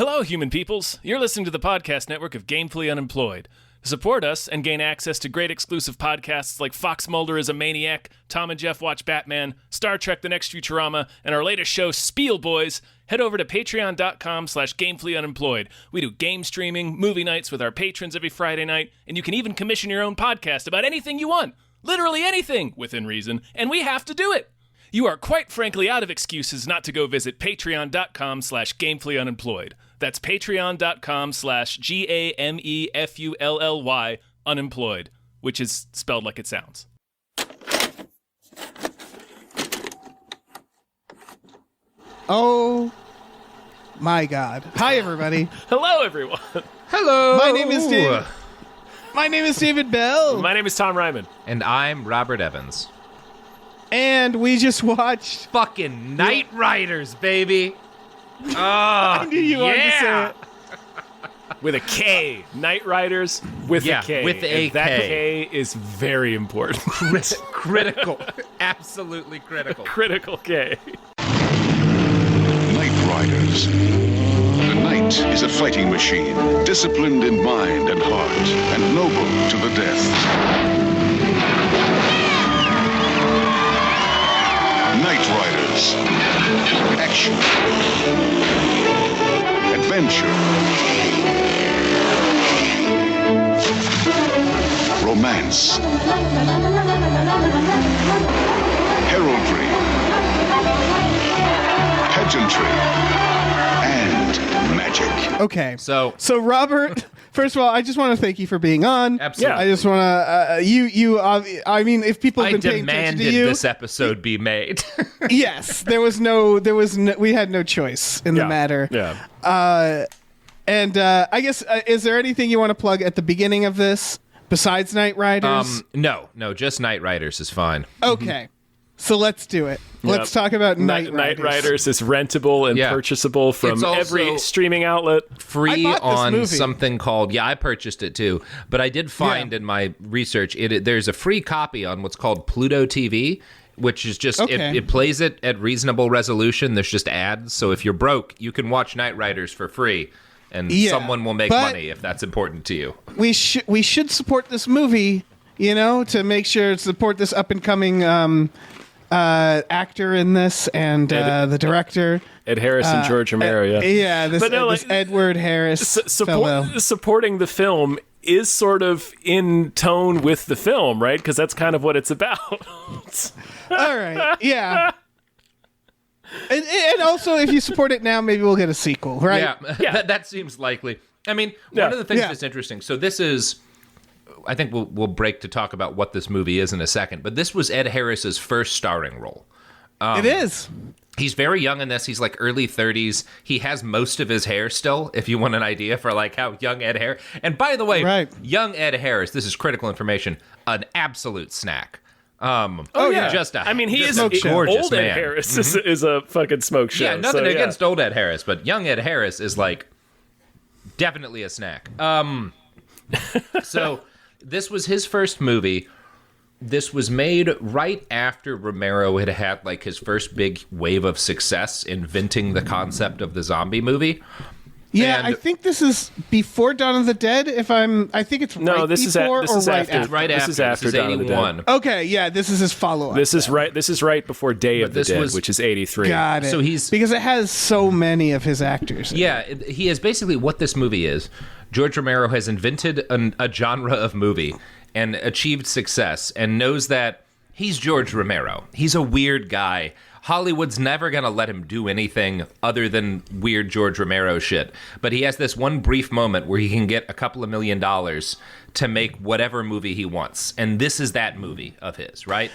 Hello, human peoples. You're listening to the podcast network of Gamefully Unemployed. To support us and gain access to great exclusive podcasts like Fox Mulder is a Maniac, Tom and Jeff Watch Batman, Star Trek The Next Futurama, and our latest show, Spiel Boys, head over to patreon.com/gamefullyunemployed. We do game streaming, movie nights with our patrons every Friday night, and you can even commission your own podcast about anything you want. Literally anything, within reason, and we have to do it. You are quite frankly out of excuses not to go visit patreon.com/gamefullyunemployed. That's patreon.com/GAMEFULLY unemployed, which is spelled like it sounds. Oh my God. Hi, everybody. Hello, everyone. Hello. My name is David. My name is David Bell. My name is Tom Ryman. And I'm Robert Evans. And we just watched fucking Knightriders, baby. Oh, I knew you wanted to say it. With a K. Knightriders with a K. With a and that K is very important. Critical. Absolutely critical. Critical K. Knightriders. The knight is a fighting machine, disciplined in mind and heart, and noble to the death. Knightriders. Action. Adventure. Romance. Heraldry. Pageantry. And magic. Okay. So Robert, first of all, I just want to thank you for being on. Absolutely. I just want to, I mean, if people have I been paying attention to demanded you. this episode be made. Yes, we had no choice in the matter. Yeah. And I guess, is there anything you want to plug at the beginning of this besides Knightriders? No, just Knightriders is fine. Okay. So let's do it. Let's talk about Knightriders. Knightriders is rentable and purchasable from every streaming outlet. Free on something called, I purchased it too, but I did find in my research, there's a free copy on what's called Pluto TV, which is just, it plays it at reasonable resolution. There's just ads. So if you're broke, you can watch Knightriders for free. And someone will make money if that's important to you. We should support this movie, to make sure to support this up and coming actor in this and the director. Ed Harris and George Romero, this Edward Harris supporting the film is sort of in tone with the film, right? Because that's kind of what it's about. All right, yeah. And also, if you support it now, maybe we'll get a sequel, right? Yeah. That seems likely. I mean, one of the things that's interesting, so this is, I think we'll break to talk about what this movie is in a second, but this was Ed Harris's first starring role. It is. He's very young in this. He's like early 30s. He has most of his hair still, if you want an idea for like how young Ed Harris. And by the way, young Ed Harris, this is critical information, an absolute snack. Just he is a gorgeous old man. Ed Harris is a fucking smoke show. Yeah, nothing against old Ed Harris, but young Ed Harris is like definitely a snack. So this was his first movie. This was made right after Romero had like his first big wave of success inventing the concept of the zombie movie. Yeah, and I think this is before Dawn of the Dead. I think it's right this before is right after. after. Right after. This is after Dawn of the Dead. 81. Okay, yeah, this is his follow-up. This is right before Day of the Dead, which is 83. Got it. So because it has so many of his actors. He is basically what this movie is. George Romero has invented a genre of movie and achieved success and knows that he's George Romero. He's a weird guy. Hollywood's never going to let him do anything other than weird George Romero shit. But he has this one brief moment where he can get a couple of $1 million to make whatever movie he wants. And this is that movie of his, right?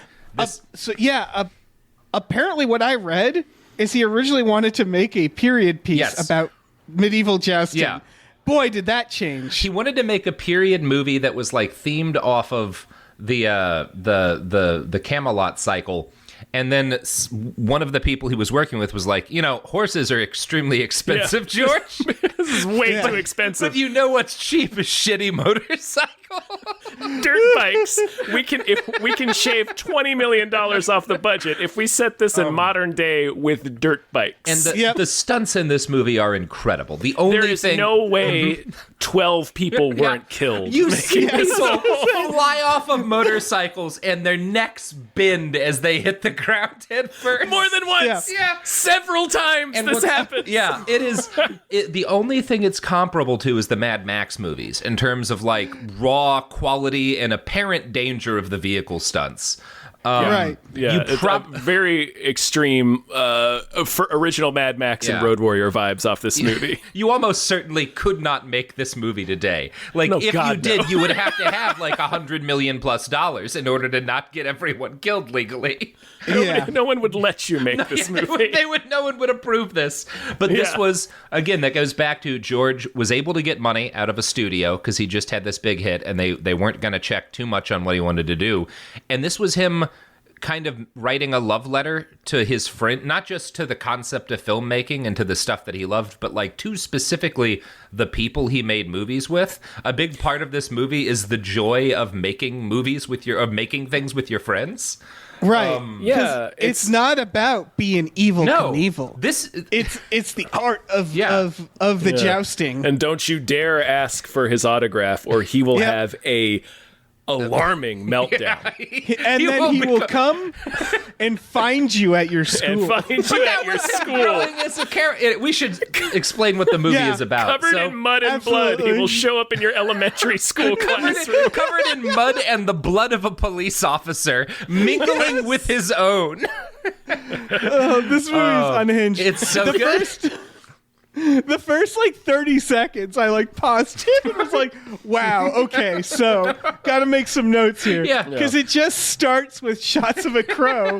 Apparently what I read is he originally wanted to make a period piece about medieval jousting. Yeah. Boy, did that change. He wanted to make a period movie that was like themed off of the Camelot cycle. And then one of the people he was working with was like, horses are extremely expensive, George. This is way too expensive. But you know what's cheap is shitty motorcycle. dirt bikes. We can shave $20 million off the budget if we set this in modern day with dirt bikes. And the stunts in this movie are incredible. The only there is thing, no way 12 people weren't killed. You see making this people film. fly off of motorcycles and their necks bend as they hit the ground head first. More than once. Yeah. Several times this happens. Yeah, it is. The only thing it's comparable to is the Mad Max movies in terms of like raw quality and apparent danger of the vehicle stunts. Right. Yeah, it's very extreme for original Mad Max and Road Warrior vibes off this movie. You almost certainly could not make this movie today. Like, No, if God, you did, no. you would have to have like $100 million plus in order to not get everyone killed legally. No one would let you make this movie. No one would approve this. But this was, again, that goes back to George was able to get money out of a studio because he just had this big hit and they weren't going to check too much on what he wanted to do. And this was him kind of writing a love letter to his friend, not just to the concept of filmmaking and to the stuff that he loved, but like to specifically the people he made movies with. A big part of this movie is the joy of making movies of making things with your friends. Right. Yeah, It's not about being evil Knievel. It's the art of the jousting. And don't you dare ask for his autograph or he will have a alarming meltdown. And then he will come and find you at your school. We should explain what the movie is about. Covered in mud and blood, he will show up in your elementary school classroom. Covered in mud and the blood of a police officer, mingling with his own. This movie is unhinged. It's so good. The first like 30 seconds, I like paused it and was like, wow, okay, so gotta make some notes here. Yeah. Because it just starts with shots of a crow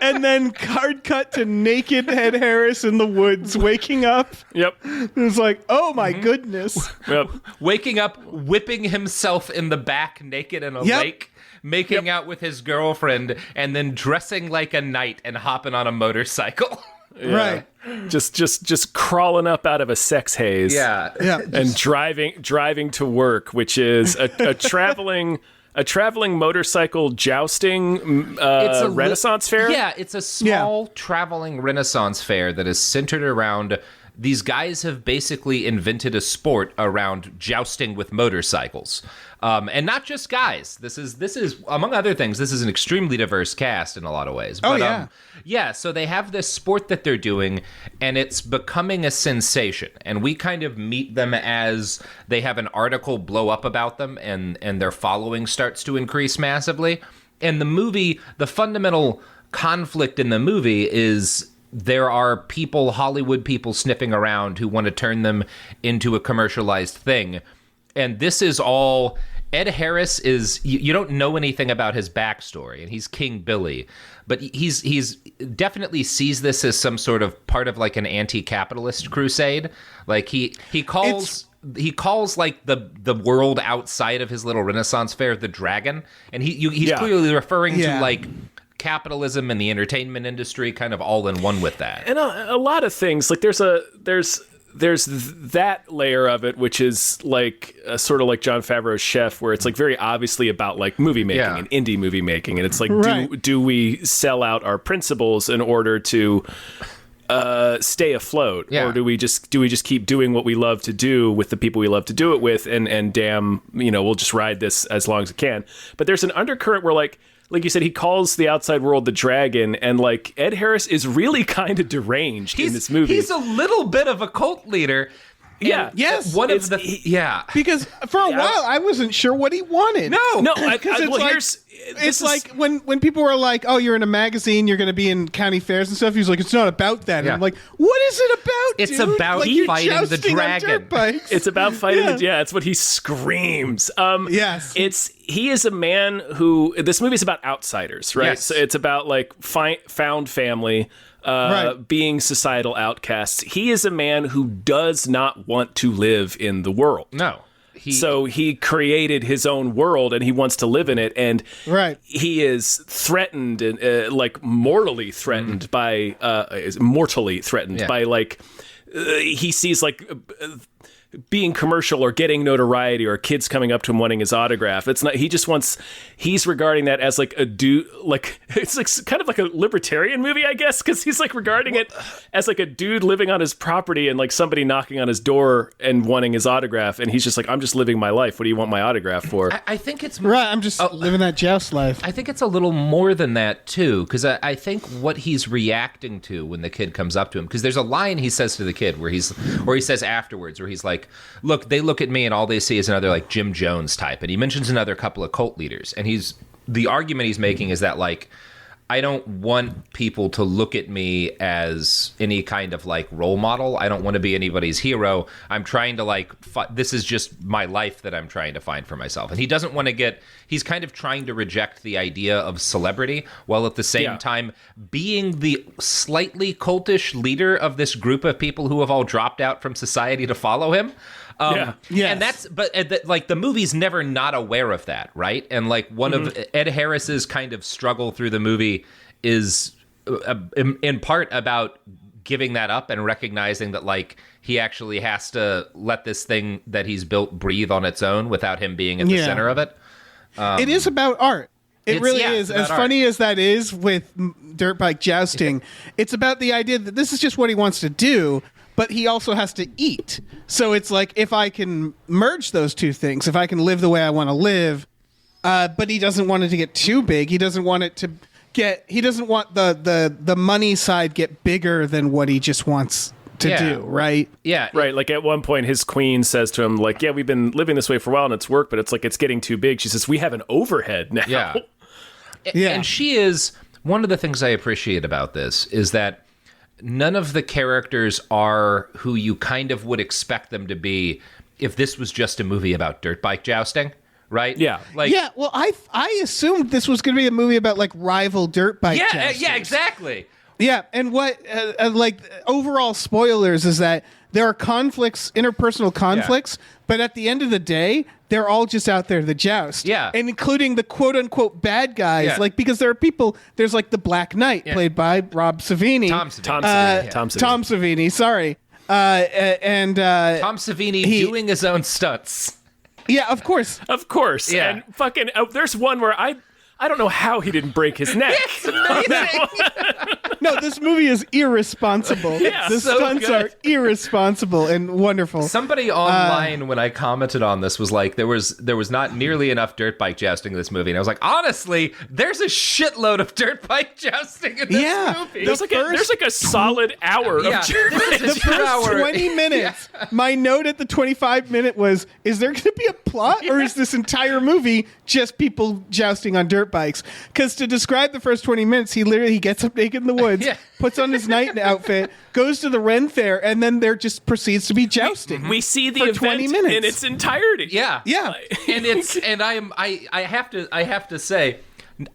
and then hard cut to naked Ed Harris in the woods waking up. Yep. It was like, oh my goodness. Yep. Waking up, whipping himself in the back naked in a lake, making out with his girlfriend, and then dressing like a knight and hopping on a motorcycle. Yeah. Right. Just crawling up out of a sex haze. Yeah. And driving to work, which is a traveling motorcycle jousting Renaissance fair. Yeah, it's a small traveling Renaissance fair that is centered around these guys have basically invented a sport around jousting with motorcycles. And not just guys. This is among other things, this is an extremely diverse cast in a lot of ways. But, so they have this sport that they're doing, and it's becoming a sensation. And we kind of meet them as they have an article blow up about them, and their following starts to increase massively. And the movie, the fundamental conflict in the movie is there are people, Hollywood people sniffing around who want to turn them into a commercialized thing. And this is all... Ed Harris is... You don't know anything about his backstory, and he's King Billy. But he's definitely sees this as some sort of part of like an anti-capitalist crusade. Like he calls like the world outside of his little Renaissance fair the dragon. And he's clearly referring to like... capitalism and the entertainment industry kind of all in one with that. And a lot of things, like there's that layer of it, which is like sort of like Jon Favreau's Chef, where it's like very obviously about like movie making and indie movie making. And it's like, do we sell out our principles in order to stay afloat, or do we just keep doing what we love to do with the people we love to do it with, and damn, we'll just ride this as long as it can. But there's an undercurrent where like you said, he calls the outside world the dragon, and like Ed Harris is really kind of deranged in this movie. He's a little bit of a cult leader. Yeah. Yes. Because for a while I wasn't sure what he wanted. No. It's like when people were like, "Oh, you're in a magazine, you're going to be in county fairs and stuff." He's like, "It's not about that." And I'm like, "What is it about? It's dude? about like, fighting the dragon. It's about fighting it's what he screams. Yes. He is a man who, this movie is about outsiders, right? Yes. So it's about like found family, being societal outcasts. He is a man who does not want to live in the world. No. So he created his own world and he wants to live in it. And he is threatened and mortally threatened by like, he sees like being commercial or getting notoriety or kids coming up to him wanting his autograph. It's not, he's regarding that as like a dude, like it's like kind of like a libertarian movie, I guess, because he's like regarding it as like a dude living on his property and like somebody knocking on his door and wanting his autograph, and he's just like, I'm just living my life. What do you want my autograph for? I think it's right. I'm just living that joust life. I think it's a little more than that too, because I think what he's reacting to when the kid comes up to him, because there's a line he says to the kid where he says afterwards, where he's like, look, they look at me and all they see is another like Jim Jones type, and he mentions another couple of cult leaders, and the argument he's making is that like, I don't want people to look at me as any kind of like role model. I don't want to be anybody's hero. I'm trying to like, this is just my life that I'm trying to find for myself. And he doesn't want to he's kind of trying to reject the idea of celebrity while at the same time being the slightly cultish leader of this group of people who have all dropped out from society to follow him. And like the movie's never not aware of that, right? And like one of Ed Harris's kind of struggle through the movie is in part about giving that up and recognizing that like he actually has to let this thing that he's built breathe on its own without him being at the center of it. It is about art. It really is. As funny as that is with dirt bike jousting, it's about the idea that this is just what he wants to do, but he also has to eat. So it's like, if I can merge those two things, if I can live the way I want to live, but he doesn't want it to get too big. He doesn't want it to he doesn't want the money side get bigger than what he just wants to do, right? Yeah. Right. Like at one point, his queen says to him, like, yeah, we've been living this way for a while and it's worked, but it's like, it's getting too big. She says, we have an overhead now. Yeah. And she is, one of the things I appreciate about this is that none of the characters are who you kind of would expect them to be if this was just a movie about dirt bike jousting, right? Yeah. Like, well, I assumed this was going to be a movie about like rival dirt bike jousters. Yeah, exactly. Yeah, and what like overall spoilers is that there are conflicts, interpersonal conflicts, but at the end of the day, they're all just out there to joust. Yeah. And including the quote unquote bad guys, like, because there are people, there's like the Black Knight played by Rob Savini. Tom Savini. Tom Savini, sorry. And Tom Savini doing his own stunts. Yeah, of course. Of course. Yeah. And fucking, there's one where I don't know how he didn't break his neck. It's amazing. No, this movie is irresponsible. The stunts are irresponsible and wonderful. Somebody online, when I commented on this, was like, there was not nearly enough dirt bike jousting in this movie. And I was like, honestly, there's a shitload of dirt bike jousting in this movie. There's like a solid hour of dirt bike. The first 20 minutes, my note at the 25-minute was, is there going to be a plot or is this entire movie just people jousting on dirt bikes? Because to describe the first 20 minutes, he gets up naked in the woods, puts on his night outfit, goes to the Ren Fair, and then there just proceeds to be jousting. We see the for event 20 minutes in its entirety. Yeah. And I have to say,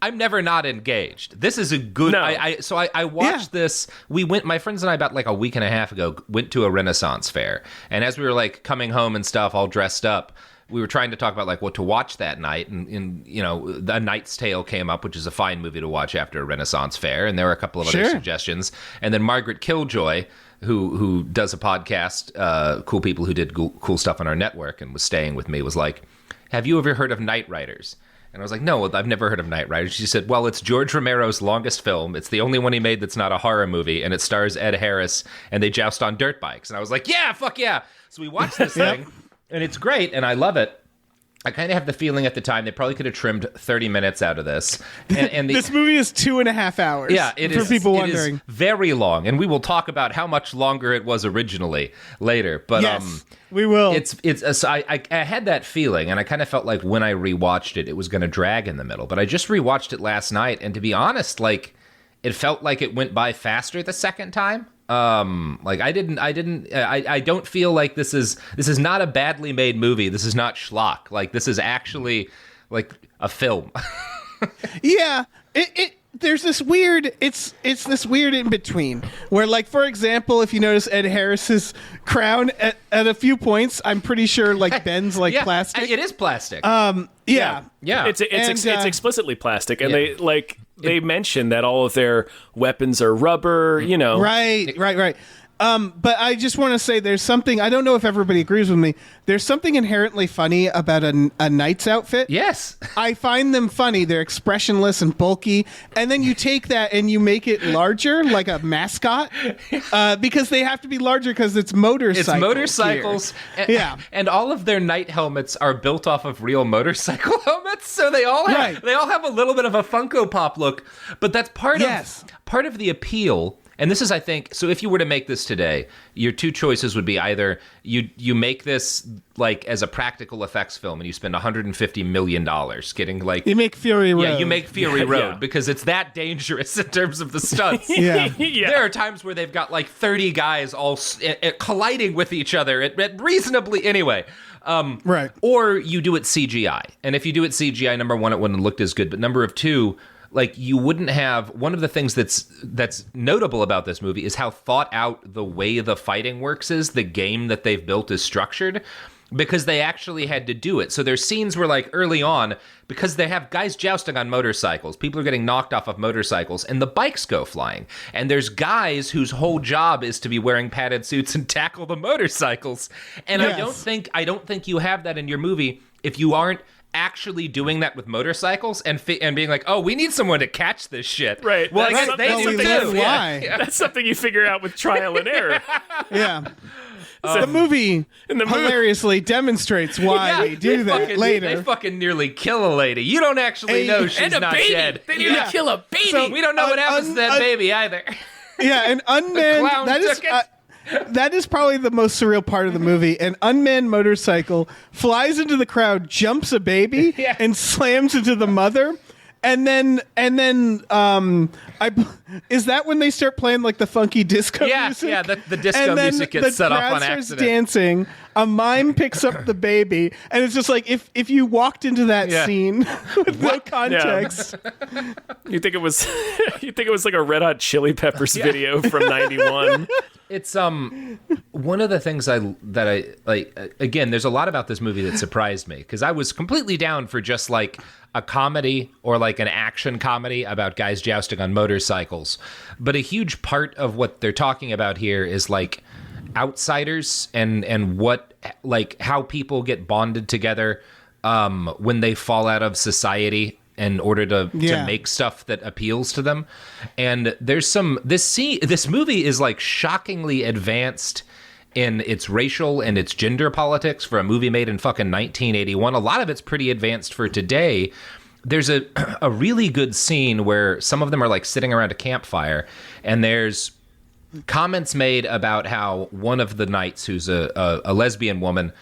I'm never not engaged. This is a good. No. I watched this. My friends and I about like a week and a half ago went to a Renaissance fair, and as we were like coming home and stuff, all dressed up, we were trying to talk about like what to watch that night, and you know, A Knight's Tale came up, which is a fine movie to watch after a Renaissance fair, and there were a couple of other suggestions, and then Margaret Killjoy, who does a podcast, Cool People Who Did Cool Stuff on Our Network, and was staying with me, was like, have you ever heard of Knightriders? And I was like, no, I've never heard of Knightriders. She said, well, it's George Romero's longest film. It's the only one he made that's not a horror movie, and it stars Ed Harris, and they joust on dirt bikes. And I was like, yeah, fuck yeah. So we watched this thing, and it's great, and I love it. I kind of have the feeling at the time they probably could have trimmed 30 minutes out of this. And this movie is 2.5 hours. Yeah, it is. For people wondering. It is very long, and we will talk about how much longer it was originally later. But yes, we will. I had that feeling, and I kind of felt like when I rewatched it, it was going to drag in the middle. But I just rewatched it last night, and to be honest, like it felt like it went by faster the second time. Like I don't feel like this is not a badly made movie. This is not schlock. Like this is actually like a film. Yeah, there's this weird, it's this weird in between where, like, for example, if you notice Ed Harris's crown at a few points, I'm pretty sure like bends like plastic. It is plastic. Yeah. It's explicitly plastic, and they mention that all of their weapons are rubber. You know, right. But I just want to say there's something, I don't know if everybody agrees with me, there's something inherently funny about a knight's outfit. Yes. I find them funny. They're expressionless and bulky. And then you take that and you make it larger, like a mascot, because they have to be larger because it's motorcycles. It's motorcycles. Yeah. And all of their knight helmets are built off of real motorcycle helmets. So they all have, they all have a little bit of a Funko Pop look. But that's part of the appeal. And this is, I think, so if you were to make this today, your two choices would be either you make this like as a practical effects film and you spend $150 million getting like... You make Fury Road. Yeah, you make Fury Road because it's that dangerous in terms of the stunts. Yeah. There are times where they've got like 30 guys all colliding with each other at reasonably... Anyway. Right. Or you do it CGI. And if you do it CGI, number one, it wouldn't have looked as good. But number two... like you wouldn't have one of the things that's notable about this movie is how thought out the way the fighting works is, the game that they've built is structured, because they actually had to do it. So there's scenes where like early on, because they have guys jousting on motorcycles, people are getting knocked off of motorcycles and the bikes go flying. And there's guys whose whole job is to be wearing padded suits and tackle the motorcycles. And yes. I don't think you have that in your movie if you aren't actually doing that with motorcycles and being like, oh, we need someone to catch this shit. Right. Well, that's they do too. Why? That's something you figure out with trial and error. Yeah. The movie hilariously demonstrates why they do that later. They fucking nearly kill a lady. You don't actually know she's not dead. They nearly kill a baby. So we don't know what happens to that baby either. Yeah, an unmanned... that is probably the most surreal part of the movie. An unmanned motorcycle flies into the crowd, jumps a baby, and slams into the mother. And then, is that when they start playing like the funky disco music? Yeah, the disco music gets set off on accident. The crowd starts dancing. A mime picks up the baby, and it's just like if you walked into that scene with no context, you think it was like a Red Hot Chili Peppers video from '91. It's one of the things that I like. Again, there's a lot about this movie that surprised me because I was completely down for just like a comedy or like an action comedy about guys jousting on motorcycles, but a huge part of what they're talking about here is like outsiders and what like how people get bonded together when they fall out of society in order to make stuff that appeals to them. And there's this movie is like shockingly advanced in its racial and its gender politics for a movie made in fucking 1981. A lot of it's pretty advanced for today. There's a really good scene where some of them are like sitting around a campfire and there's comments made about how one of the knights, who's a lesbian woman,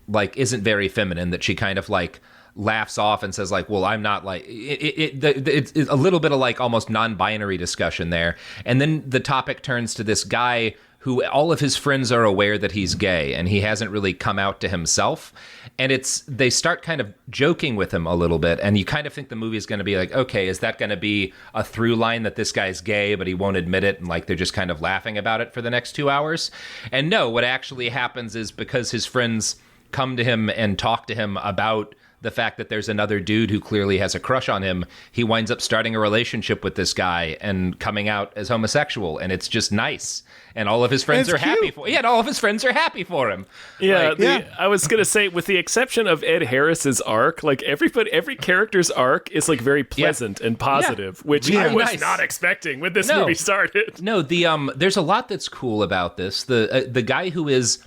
like isn't very feminine, that she kind of like laughs off and says like, well, I'm not like it's a little bit of like almost non-binary discussion there. And then the topic turns to this guy who all of his friends are aware that he's gay and he hasn't really come out to himself. And they start kind of joking with him a little bit. And you kind of think the movie is going to be like, okay, is that going to be a through line that this guy's gay, but he won't admit it? And like, they're just kind of laughing about it for the next 2 hours. And no, what actually happens is because his friends come to him and talk to him about the fact that there's another dude who clearly has a crush on him, he winds up starting a relationship with this guy and coming out as homosexual, and it's just nice. And all of his friends are happy for all of his friends are happy for him. Yeah, I was gonna say, with the exception of Ed Harris's arc, like every character's arc is like very pleasant and positive, which I was not expecting when this movie started. No, there's a lot that's cool about this. The guy who is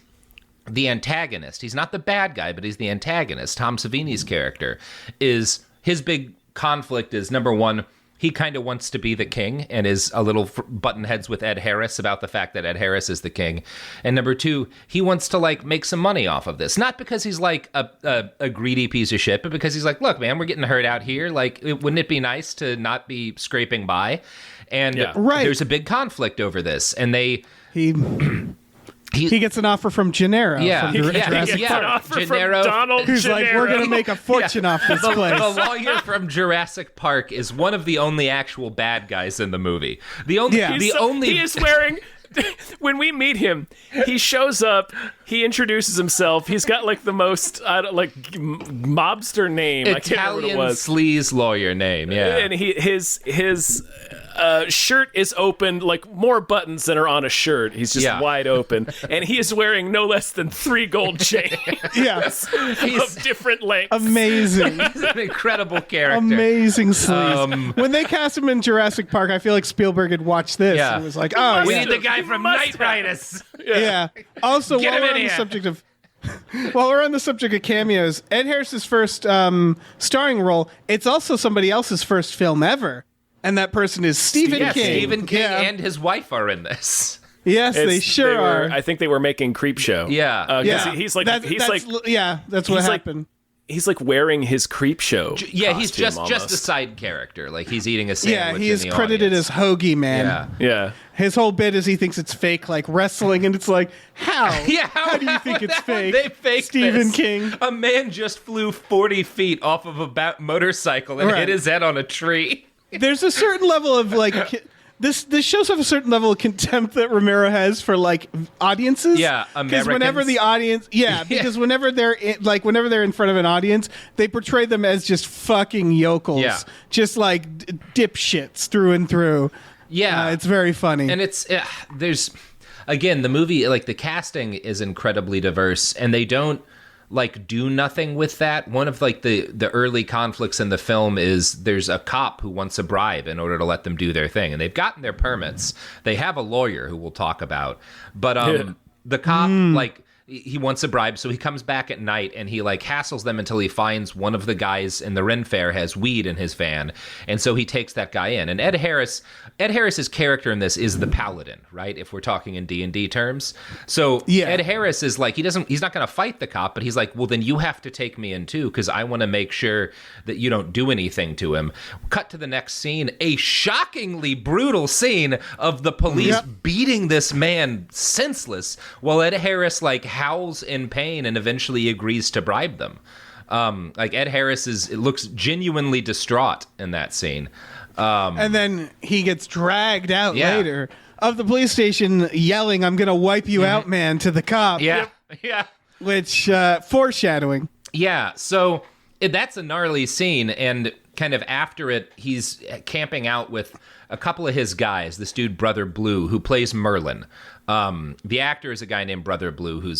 the antagonist, he's not the bad guy, but he's the antagonist. Tom Savini's character is, his big conflict is, number one, he kind of wants to be the king and is a little button heads with Ed Harris about the fact that Ed Harris is the king. And number two, he wants to like make some money off of this. Not because he's like a greedy piece of shit, but because he's like, look, man, we're getting hurt out here. Like, wouldn't it be nice to not be scraping by? And there's a big conflict over this. And he gets an offer from Gennaro. He gets an offer Gennaro, from Donald who's Gennaro. like, we're going to make a fortune off this place. The lawyer from Jurassic Park is one of the only actual bad guys in the movie. He is wearing... When we meet him, he shows up, he introduces himself, he's got like the most mobster name. Italian I can't remember what it was. Sleaze lawyer name, yeah. And his shirt is open, like more buttons than are on a shirt. He's just wide open, and he is wearing no less than 3 gold chains. Yes, of different lengths. Amazing. He's an incredible character. Amazing sleeves. When they cast him in Jurassic Park, I feel like Spielberg had watched this and was like, "Oh, we need the guy from Knightriders." Yeah. Also, Get while him we're in on here. the subject of while we're on the subject of cameos, Ed Harris's first starring role, it's also somebody else's first film ever. And that person is Stephen King. Stephen King and his wife are in this. Yes, they sure are. I think they were making Creepshow. Yeah. He's like, that's what happened. He's like wearing his Creepshow. Yeah, he's just almost. a side character. Like he's eating a sandwich. Yeah, he's in the credited audience. as Hoagie Man. Yeah. His whole bit is he thinks it's fake, like wrestling, and it's like, how? Yeah, how do you think it's fake? They faked Stephen this. King. A man just flew 40 feet off of a motorcycle and hit his head on a tree. There's a certain level of like this shows off a certain level of contempt that Romero has for like audiences. Yeah, because whenever the audience, because whenever they're in front of an audience, they portray them as just fucking yokels, just like dipshits through and through. Yeah, it's very funny, and it's there's again the movie, like the casting is incredibly diverse, and they don't like do nothing with that. One of like the early conflicts in the film is there's a cop who wants a bribe in order to let them do their thing, and they've gotten their permits. They have a lawyer who we'll talk about, but the cop like he wants a bribe, so he comes back at night and he like hassles them until he finds one of the guys in the Ren Fair has weed in his van, and so he takes that guy in. And Ed Harris's character in this is the paladin, right? If we're talking in D&D terms. So Ed Harris is like he's not going to fight the cop, but he's like, well, then you have to take me in too, because I want to make sure that you don't do anything to him. Cut to the next scene, a shockingly brutal scene of the police beating this man senseless, while Ed Harris like howls in pain and eventually agrees to bribe them. Like Ed Harris looks genuinely distraught in that scene. And then he gets dragged out later of the police station yelling, "I'm going to wipe you out, man," to the cop. Yeah. Which, foreshadowing. Yeah. So that's a gnarly scene. And kind of after it, he's camping out with a couple of his guys, this dude, Brother Blue, who plays Merlin. The actor is a guy named Brother Blue,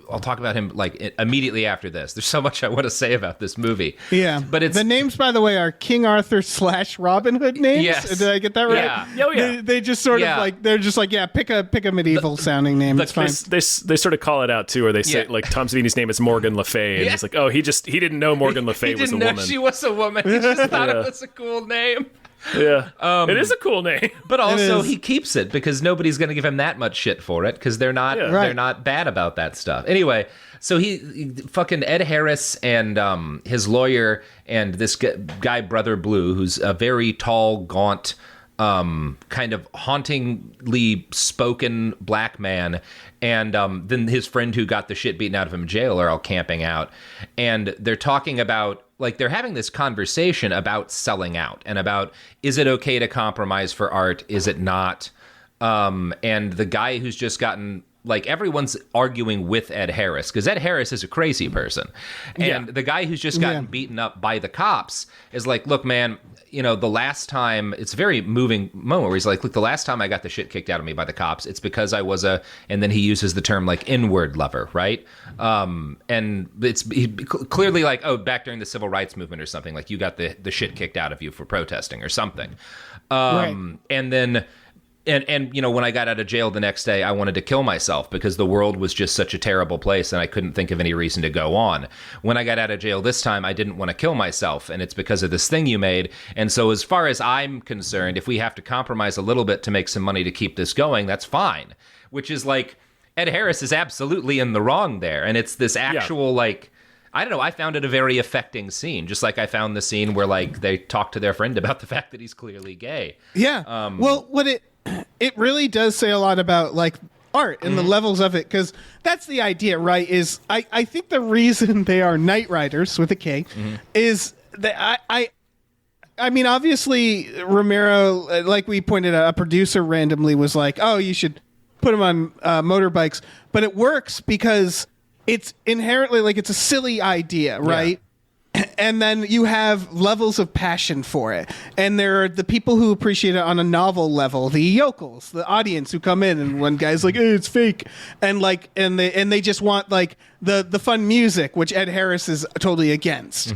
I'll talk about him like immediately after this. There's so much I want to say about this movie. Yeah. But the names, by the way, are King Arthur / Robin Hood names. Yes. Did I get that right? Yeah. Oh, yeah. They just sort of like, they're just like, pick a medieval sounding name. It's fine. They sort of call it out too, or they say like Tom Savini's name is Morgan Le Fay, and he's like, oh, he didn't know Morgan Le Fay was a woman. He didn't know she was a woman. He just thought it was a cool name. Yeah, it is a cool name. But also he keeps it because nobody's going to give him that much shit for it because they're not bad about that stuff. Anyway, so he fucking Ed Harris and his lawyer and this guy Brother Blue, who's a very tall, gaunt, kind of hauntingly spoken black man, and then his friend who got the shit beaten out of him in jail are all camping out, and they're talking about, like, they're having this conversation about selling out and about, is it okay to compromise for art? Is it not? And the guy who's just gotten, like, everyone's arguing with Ed Harris because Ed Harris is a crazy person. And the guy who's just gotten beaten up by the cops is like, look, man, you know, the last time, it's a very moving moment where he's like, look, the last time I got the shit kicked out of me by the cops, it's because I was and then he uses the term like inward lover, right? And he clearly like, oh, back during the civil rights movement or something, like you got the shit kicked out of you for protesting or something. And then, and you know, when I got out of jail the next day, I wanted to kill myself because the world was just such a terrible place and I couldn't think of any reason to go on. When I got out of jail this time, I didn't want to kill myself, and it's because of this thing you made. And so as far as I'm concerned, if we have to compromise a little bit to make some money to keep this going, that's fine. Which is like, Ed Harris is absolutely in the wrong there. And it's this actual like, I don't know, I found it a very affecting scene, just like I found the scene where like they talk to their friend about the fact that he's clearly gay. Yeah. Well, what it really does say a lot about like art and the levels of it, because that's the idea, right? Is I think the reason they are Knightriders with a K is that I mean, obviously Romero, like we pointed out, a producer randomly was like, oh, you should put them on motorbikes, but it works because it's inherently like it's a silly idea, right? And then you have levels of passion for it. And there are the people who appreciate it on a novel level, the yokels, the audience who come in, and one guy's like, hey, it's fake. And they just want like the fun music, which Ed Harris is totally against.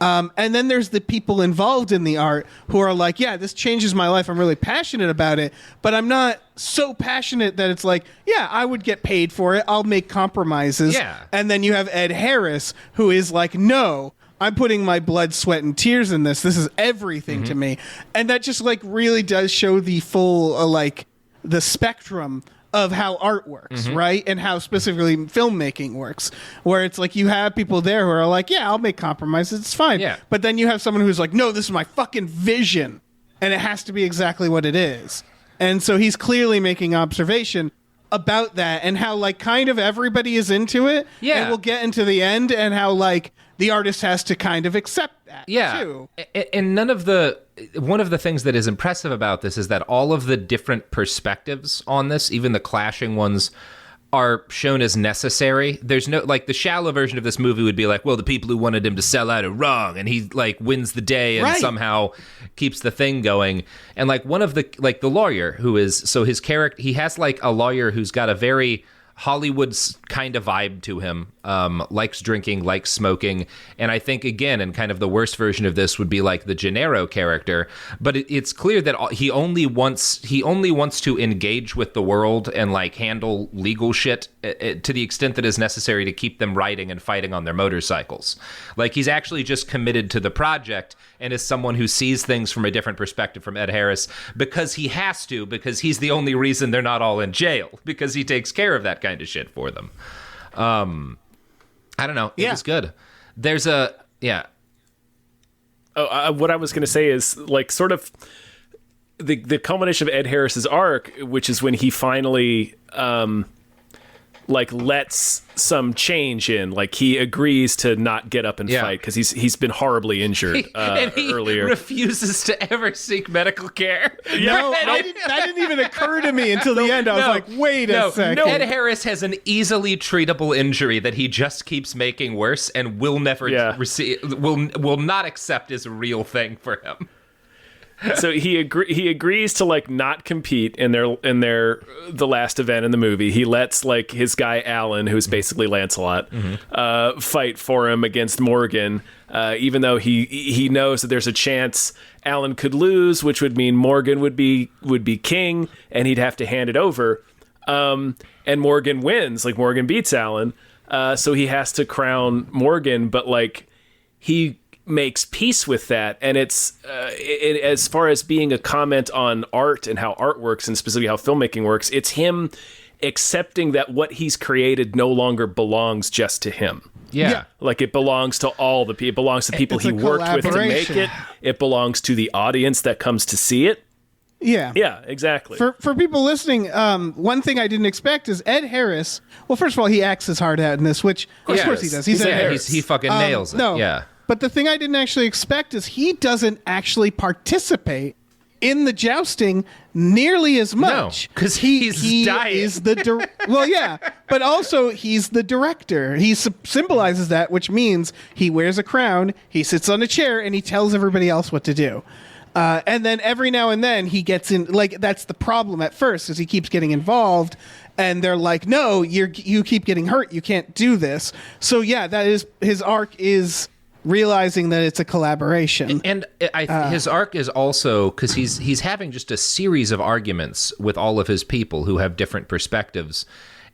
And then there's the people involved in the art who are like, yeah, this changes my life. I'm really passionate about it, but I'm not so passionate that it's like, yeah, I would get paid for it. I'll make compromises. Yeah. And then you have Ed Harris, who is like, no, I'm putting my blood, sweat, and tears in this. This is everything to me. And that just like really does show the full, like the spectrum of how art works, right? And how specifically filmmaking works, where it's like you have people there who are like, yeah, I'll make compromises. It's fine. Yeah. But then you have someone who's like, no, this is my fucking vision. And it has to be exactly what it is. And so he's clearly making observation about that and how like kind of everybody is into it. Yeah. And we'll get into the end and how like the artist has to kind of accept that too. And one of the things that is impressive about this is that all of the different perspectives on this, even the clashing ones, are shown as necessary. There's no, like, the shallow version of this movie would be like, well, the people who wanted him to sell out are wrong, and he like wins the day and somehow keeps the thing going. And like one of the, like the lawyer who is, so his character, he has like a lawyer who's got a very Hollywood's kind of vibe to him, likes drinking, likes smoking, and I think again, and kind of the worst version of this would be like the Gennaro character. But it's clear that he only wants to engage with the world and like handle legal shit to the extent that is necessary to keep them riding and fighting on their motorcycles. Like he's actually just committed to the project and is someone who sees things from a different perspective from Ed Harris because he has to, because he's the only reason they're not all in jail, because he takes care of that kind of shit for them. I don't know. It was good. There's a, what I was going to say is like sort of the culmination of Ed Harris's arc, which is when he finally like lets some change in, like he agrees to not get up and fight because he's been horribly injured and he earlier. Refuses to ever seek medical care. That didn't even occur to me until the end. I was like, wait a second. Ed Harris has an easily treatable injury that he just keeps making worse and will never receive, will not accept as a real thing for him. So he agrees to like not compete in the last event in the movie. He lets like his guy Alan, who's basically Lancelot, fight for him against Morgan, even though he knows that there's a chance Alan could lose, which would mean Morgan would be king and he'd have to hand it over. And Morgan wins, like Morgan beats Alan, so he has to crown Morgan, but like he makes peace with that, and it's as far as being a comment on art and how art works and specifically how filmmaking works, it's him accepting that what he's created no longer belongs just to him. Like it belongs to all the people. It belongs to people he worked with to make it. It belongs to the audience that comes to see it. Yeah, exactly. For people listening, one thing I didn't expect is Ed Harris. Well, first of all, he acts his heart out in this, which of course he does. He's Ed Harris. He fucking nails it. No, yeah. But the thing I didn't actually expect is he doesn't actually participate in the jousting nearly as much. Because he's dying. Is the well, yeah, but also he's the director. He symbolizes that, which means he wears a crown, he sits on a chair, and he tells everybody else what to do. And then every now and then he gets in. Like that's the problem at first, is he keeps getting involved. And they're like, no, you keep getting hurt. You can't do this. So yeah, that is his arc is realizing that it's a collaboration. And his arc is also because he's having just a series of arguments with all of his people who have different perspectives.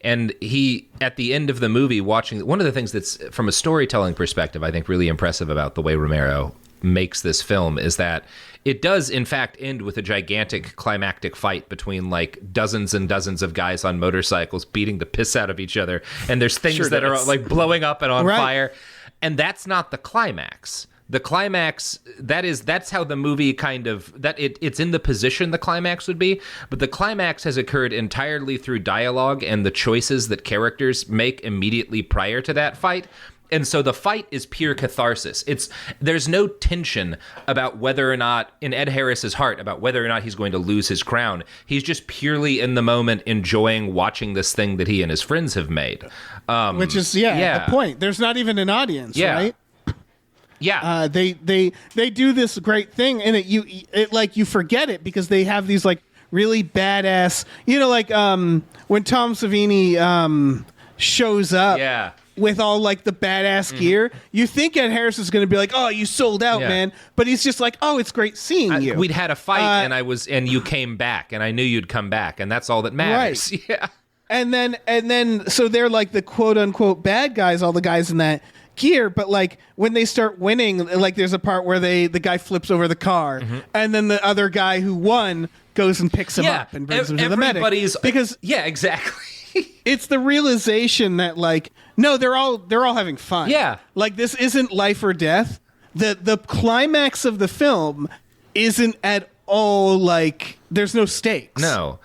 And he, at the end of the movie, watching one of the things that's from a storytelling perspective, I think really impressive about the way Romero makes this film is that it does in fact end with a gigantic climactic fight between like dozens and dozens of guys on motorcycles beating the piss out of each other, and there's things that are like blowing up and on fire. And that's not the climax. The climax, that's how the movie kind of, it's in the position the climax would be, but the climax has occurred entirely through dialogue and the choices that characters make immediately prior to that fight. And so the fight is pure catharsis. There's no tension about whether or not, in Ed Harris's heart, about whether or not he's going to lose his crown. He's just purely in the moment enjoying watching this thing that he and his friends have made. Which is, the point. There's not even an audience, right? Yeah. They do this great thing, and you forget it because they have these like really badass, like when Tom Savini shows up with all like the badass gear, you think Ed Harris is going to be like, oh, you sold out, man, but he's just like, oh, it's great seeing you. We'd had a fight and you came back, and I knew you'd come back, and that's all that matters. Right. Yeah. And then so they're like the quote unquote bad guys, all the guys in that gear, but like when they start winning, like there's a part where the guy flips over the car, and then the other guy who won goes and picks him up and brings him to the medic. Because exactly. It's the realization that like, no, they're all having fun. Yeah. Like this isn't life or death. The climax of the film isn't at all like there's no stakes. No.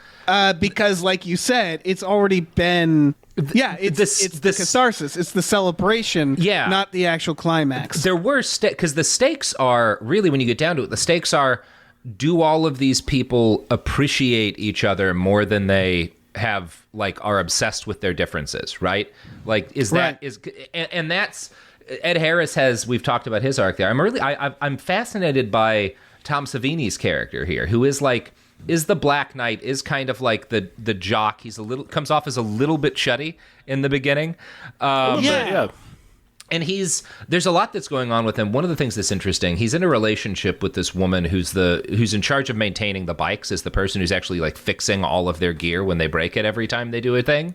Because like you said, it's already been it's the catharsis, it's the celebration, not the actual climax. There were because the stakes are really, when you get down to it, the stakes are, do all of these people appreciate each other more than they have, like, are obsessed with their differences, right? Like, and that's Ed Harris has, we've talked about his arc there. I'm fascinated by Tom Savini's character here, who is like, is the Black Knight, is kind of like the jock. He's comes off as a little bit shutty in the beginning. And there's a lot that's going on with him. One of the things that's interesting, he's in a relationship with this woman who's in charge of maintaining the bikes, is the person who's actually like fixing all of their gear when they break it every time they do a thing.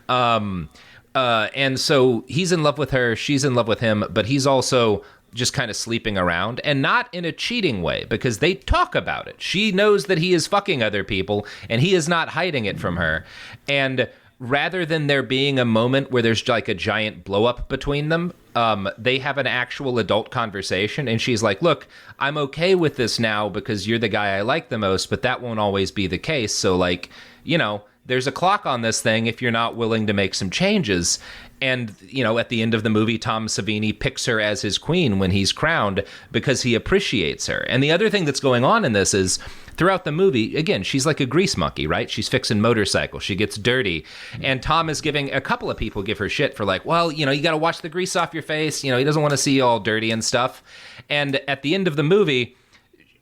And so he's in love with her, she's in love with him, but he's also just kind of sleeping around, and not in a cheating way, because they talk about it. She knows that he is fucking other people, and he is not hiding it from her. And rather than there being a moment where there's like a giant blow up between them, they have an actual adult conversation, and she's like, look, I'm okay with this now because you're the guy I like the most, but that won't always be the case. So like, there's a clock on this thing if you're not willing to make some changes. And, at the end of the movie, Tom Savini picks her as his queen when he's crowned because he appreciates her. And the other thing that's going on in this is, throughout the movie, again, she's like a grease monkey, right? She's fixing motorcycles. She gets dirty. And Tom is a couple of people give her shit for like, well, you got to wash the grease off your face. He doesn't want to see you all dirty and stuff. And at the end of the movie,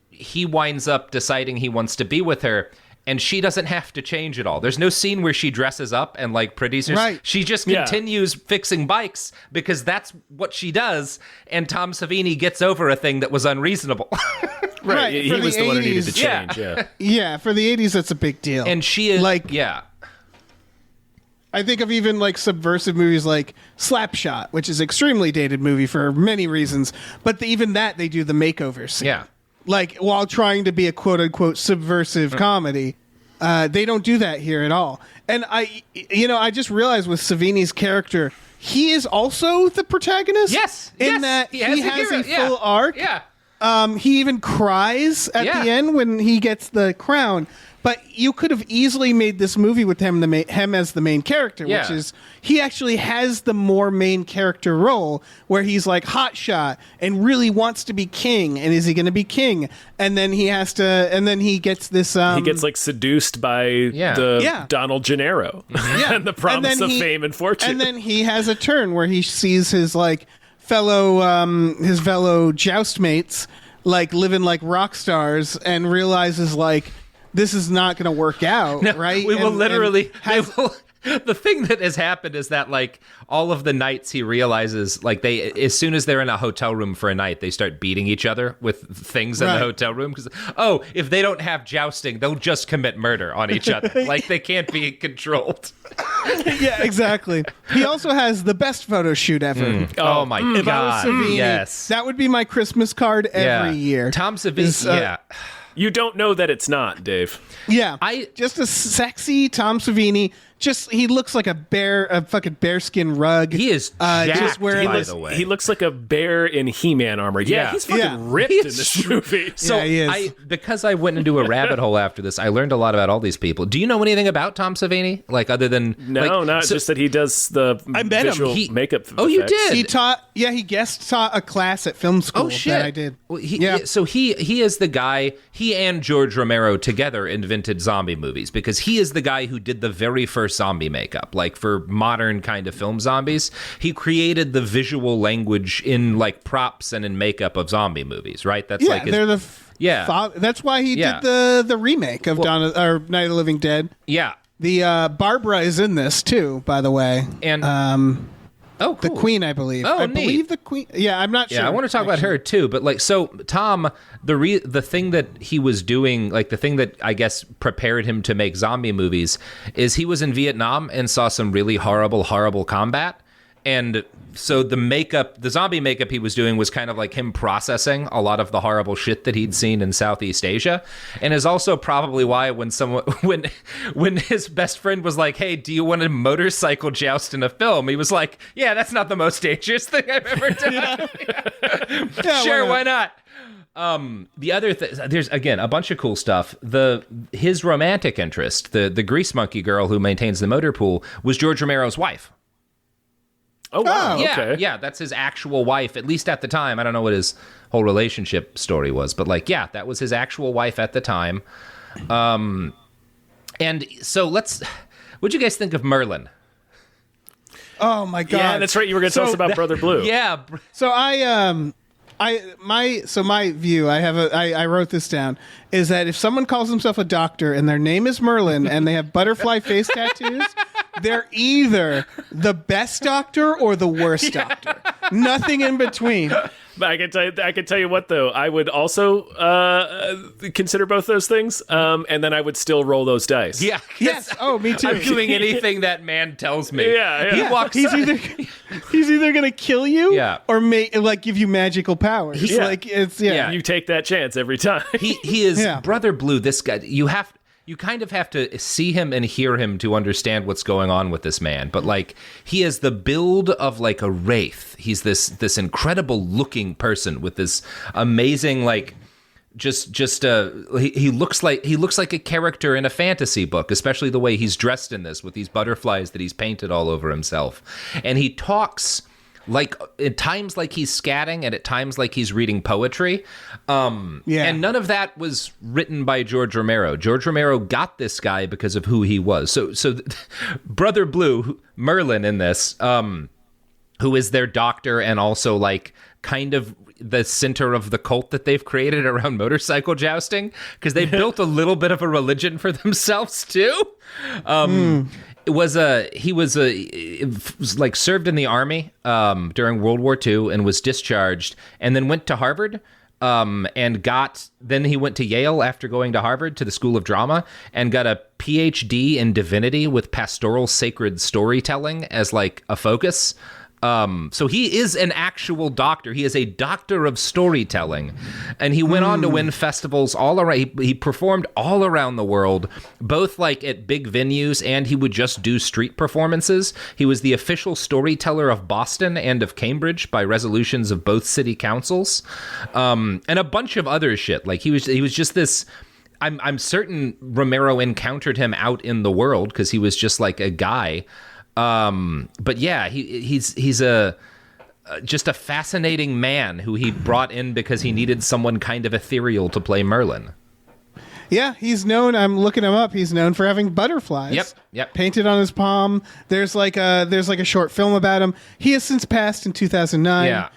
he winds up deciding he wants to be with her. And she doesn't have to change at all. There's no scene where she dresses up and like pretties her. Right. She just continues fixing bikes because that's what she does. And Tom Savini gets over a thing that was unreasonable. Right. He was the one who needed to change. Yeah. For the 80s, that's a big deal. And she is like, I think of even like subversive movies like Slapshot, which is an extremely dated movie for many reasons. But even that, they do the makeover scene. Yeah. Like, while trying to be a quote-unquote subversive comedy, they don't do that here at all. And I just realized with Savini's character, he is also the protagonist. Yes. In that he has a full arc. Yeah. He even cries at the end when he gets the crown. But you could have easily made this movie with him as the main character, which is, he actually has the more main character role where he's like hotshot and really wants to be king. And is he going to be king? And then he gets this. He gets like seduced by the Donald Gennaro and the promise of fame and fortune. And then he has a turn where he sees his like fellow joust mates like living like rock stars and realizes like, this is not going to work out, right? We will literally... The thing that has happened is that, like, all of the nights he realizes, like, as soon as they're in a hotel room for a night, they start beating each other with things in the hotel room. Because, if they don't have jousting, they'll just commit murder on each other. Like, they can't be controlled. Yeah, exactly. He also has the best photo shoot ever. Oh, my God. If I was Savini, yes. That would be my Christmas card every year. Tom Savini, You don't know that it's not, Dave. Yeah. Just a sexy Tom Savini. He looks like a fucking bearskin rug. He is jacked, by the way. He looks like a bear in He-Man armor. Yeah, he's fucking ripped in this movie. So because I went into a rabbit hole after this, I learned a lot about all these people. Do you know anything about Tom Savini? Like, other than... just that he does the visual makeup effects. Oh, you did? He guest taught a class at film school. Oh, shit. That I did. Well, so he is the guy, he and George Romero together invented zombie movies, because he is the guy who did the very first zombie makeup, like for modern kind of film zombies. He created the visual language in like props and in makeup of zombie movies, right? That's like they're the that's why he Yeah. did the remake of Night of the Living Dead. Yeah. The Barbara is in this too, by the way, And cool. the Queen, I believe. Oh, I neat. believe the Queen. Yeah, I'm not sure. Yeah, I want to talk about her too, but like, so Tom, the thing that he was doing, like the thing that I guess prepared him to make zombie movies, is he was in Vietnam and saw some really horrible combat. And so the zombie makeup he was doing was kind of like him processing a lot of the horrible shit that he'd seen in Southeast Asia, and is also probably why when his best friend was like, "Hey, do you want to motorcycle joust in a film?" He was like, "Yeah, that's not the most dangerous thing I've ever done." Sure, why not? The other there's again a bunch of cool stuff. His romantic interest, the grease monkey girl who maintains the motor pool, was George Romero's wife. Oh, wow. Yeah, Okay. yeah, that's his actual wife, at least at the time. I don't know what his whole relationship story was, but like, yeah, that was his actual wife at the time. And so what'd you guys think of Merlin? Oh my God. Yeah, that's right. You were going to tell us about Brother Blue. Yeah. So my view, I wrote this down, is that if someone calls himself a doctor and their name is Merlin and they have butterfly face tattoos, they're either the best doctor or the worst doctor. Nothing in between. But I can tell you what, though, I would also consider both those things, and then I would still roll those dice. Yeah. Yes. Oh, me too. I'm doing anything that man tells me. Yeah. He walks. He's either gonna kill you, Yeah. or give you magical powers. Yeah. Like it's yeah. You take that chance every time. He is Yeah. Brother Blue. This guy, you kind of have to see him and hear him to understand what's going on with this man. But like, he is the build of like a wraith. He's this incredible looking person with this amazing like he looks like a character in a fantasy book, especially the way he's dressed in this with these butterflies that he's painted all over himself. And he talks like at times like he's scatting and at times like he's reading poetry. And none of that was written by George Romero. George Romero got this guy because of who he was. So Brother Blue, Merlin in this, who is their doctor and also like kind of the center of the cult that they've created around motorcycle jousting, because they built a little bit of a religion for themselves too. He was like served in the army during World War II and was discharged, and then went to Harvard. Then he went to Yale after going to Harvard to the School of Drama and got a PhD in divinity with pastoral sacred storytelling as like a focus. So he is an actual doctor. He is a doctor of storytelling, and he went on to win festivals all around. He performed all around the world, both like at big venues, and he would just do street performances. He was the official storyteller of Boston and of Cambridge by resolutions of both city councils, and a bunch of other shit. Like he was just this. I'm certain Romero encountered him out in the world because he was just like a guy. But yeah, he's just a fascinating man who he brought in because he needed someone kind of ethereal to play Merlin. Yeah, he's known. I'm looking him up. He's known for having butterflies. Yep. Painted on his palm. There's like a short film about him. He has since passed in 2009. Yeah.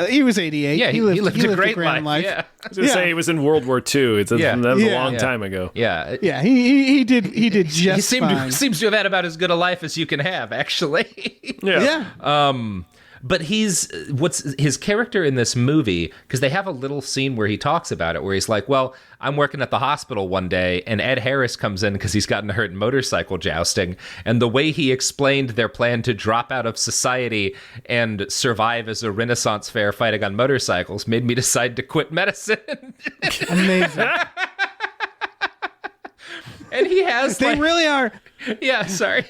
He was 88. Yeah, he lived a great grand life. Yeah. I was going to say he was in World War II. That was a long time ago. Yeah. Yeah, he did just fine. Seems to have had about as good a life as you can have, actually. Yeah. But his character in this movie, because they have a little scene where he talks about it, where he's like, well, I'm working at the hospital one day, and Ed Harris comes in because he's gotten hurt in motorcycle jousting, and the way he explained their plan to drop out of society and survive as a Renaissance fair fighting on motorcycles made me decide to quit medicine. Amazing. And he has They really are. Yeah, sorry.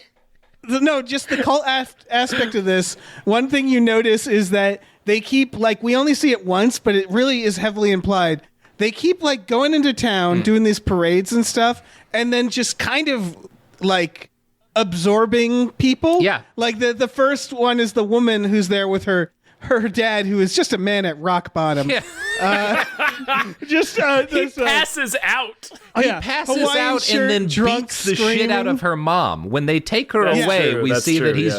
No, just the cult aspect of this. One thing you notice is that they keep, like, we only see it once, but it really is heavily implied. They keep, like, going into town, doing these parades and stuff, and then just kind of, like, absorbing people. Yeah. Like, the first one is the woman who's there with her dad, who is just a man at rock bottom. Yeah. He passes out. He passes out and then beats the shit out of her mom. When they take her away, we see that he's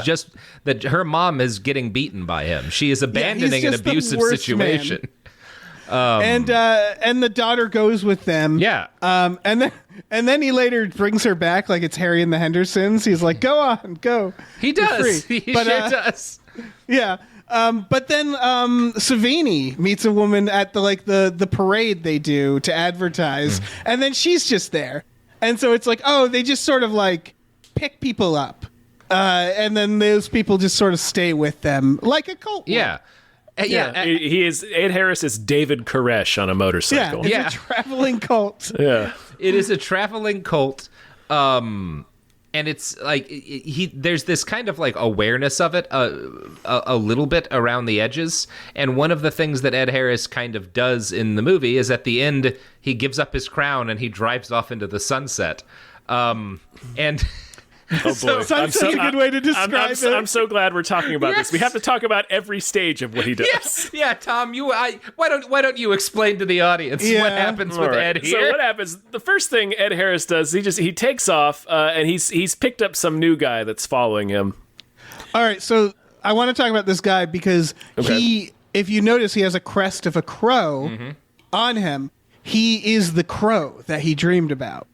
that her mom is getting beaten by him. She is abandoning an abusive situation. And the daughter goes with them. Yeah. And then he later brings her back like it's Harry and the Hendersons. He's like, "Go on, go." He does. He sure does. Yeah. But then Savini meets a woman at the parade they do to advertise, and then she's just there, and so it's like, oh, they just sort of like pick people up, and then those people just sort of stay with them like a cult. Yeah. He is. Ed Harris is David Koresh on a motorcycle. Yeah, it's a traveling cult. Yeah, it is a traveling cult. And it's like there's this kind of like awareness of it a little bit around the edges. And one of the things that Ed Harris kind of does in the movie is at the end, he gives up his crown and he drives off into the sunset. And oh boy, Sunset's a good way to describe it. I'm so glad we're talking about this. We have to talk about every stage of what he does. Yeah, Tom, why don't you explain to the audience what happens with Ed here? So what happens? The first thing Ed Harris does, he takes off, and he's picked up some new guy that's following him. All right, so I want to talk about this guy because if you notice, he has a crest of a crow on him. He is the crow that he dreamed about.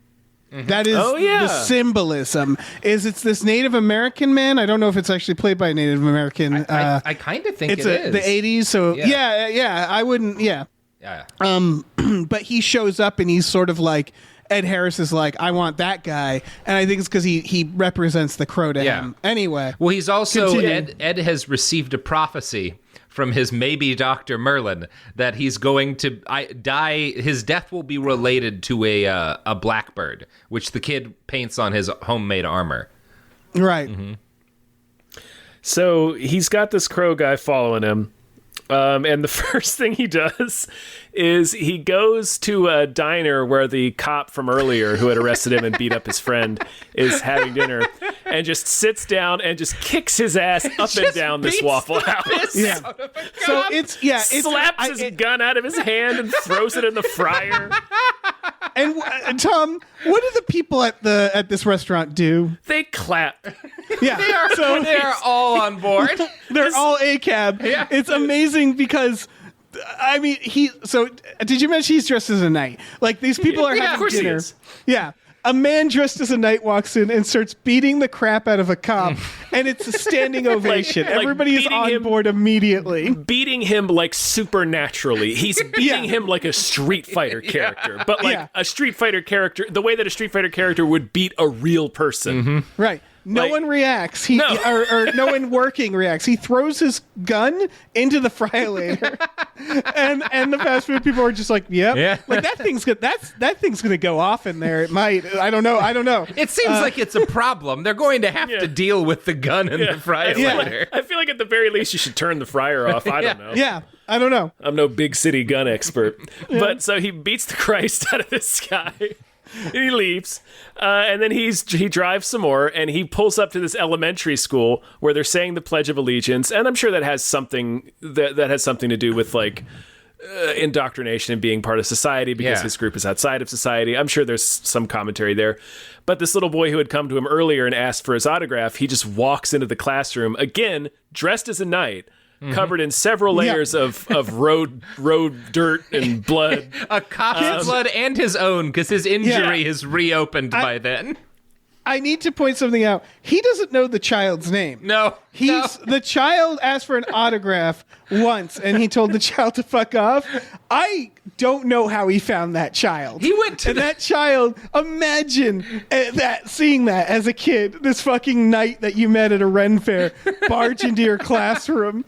That is the symbolism. It's this Native American man. I don't know if it's actually played by a Native American. I kind of think it's the 80s. So I wouldn't. Yeah. But he shows up and he's sort of like Ed Harris is like, I want that guy, and I think it's because he represents the crow to him. Anyway, well, he's also Ed has received a prophecy from his maybe Dr. Merlin that he's going to die. His death will be related to a blackbird, which the kid paints on his homemade armor. Right. So he's got this crow guy following him. And the first thing he does is he goes to a diner where the cop from earlier who had arrested him and beat up his friend is having dinner, and just sits down and just kicks his ass up and down this Waffle House. Yeah. So it's slaps his gun out of his hand and throws it in the fryer. And Tom, what do the people at this restaurant do? They clap. Yeah, they are all on board. They're all ACAB. Yeah. It's amazing because, I mean, did you mention he's dressed as a knight? Like, these people are having dinner. Yeah. A man dressed as a knight walks in and starts beating the crap out of a cop, and it's a standing ovation. Everybody is on board immediately. Beating him like supernaturally. He's beating him like a Street Fighter character, but like a Street Fighter character, the way that a Street Fighter character would beat a real person. Right. No one reacts. Or no one working reacts. He throws his gun into the fryolator, and the fast food people are just like, "Yep, like that thing's gonna go off in there. It might. I don't know. It seems like it's a problem. They're going to have to deal with the gun in the fryolator. I feel like at the very least you should turn the fryer off. I don't know. Yeah. I don't know. I'm no big city gun expert, but so he beats the Christ out of this guy. And he leaves, and then he drives some more, and he pulls up to this elementary school where they're saying the Pledge of Allegiance, and I'm sure that has something that has something to do with like indoctrination and being part of society because his group is outside of society. I'm sure there's some commentary there, but this little boy who had come to him earlier and asked for his autograph, he just walks into the classroom again, dressed as a knight. Covered in several layers of road dirt and blood. A cop's blood and his own, because his injury is reopened by then. I need to point something out. He doesn't know the child's name. No. The child asked for an autograph once, and he told the child to fuck off. I don't know how he found that child. He went to that child. Imagine seeing that as a kid. This fucking knight that you met at a Ren fair barge into your classroom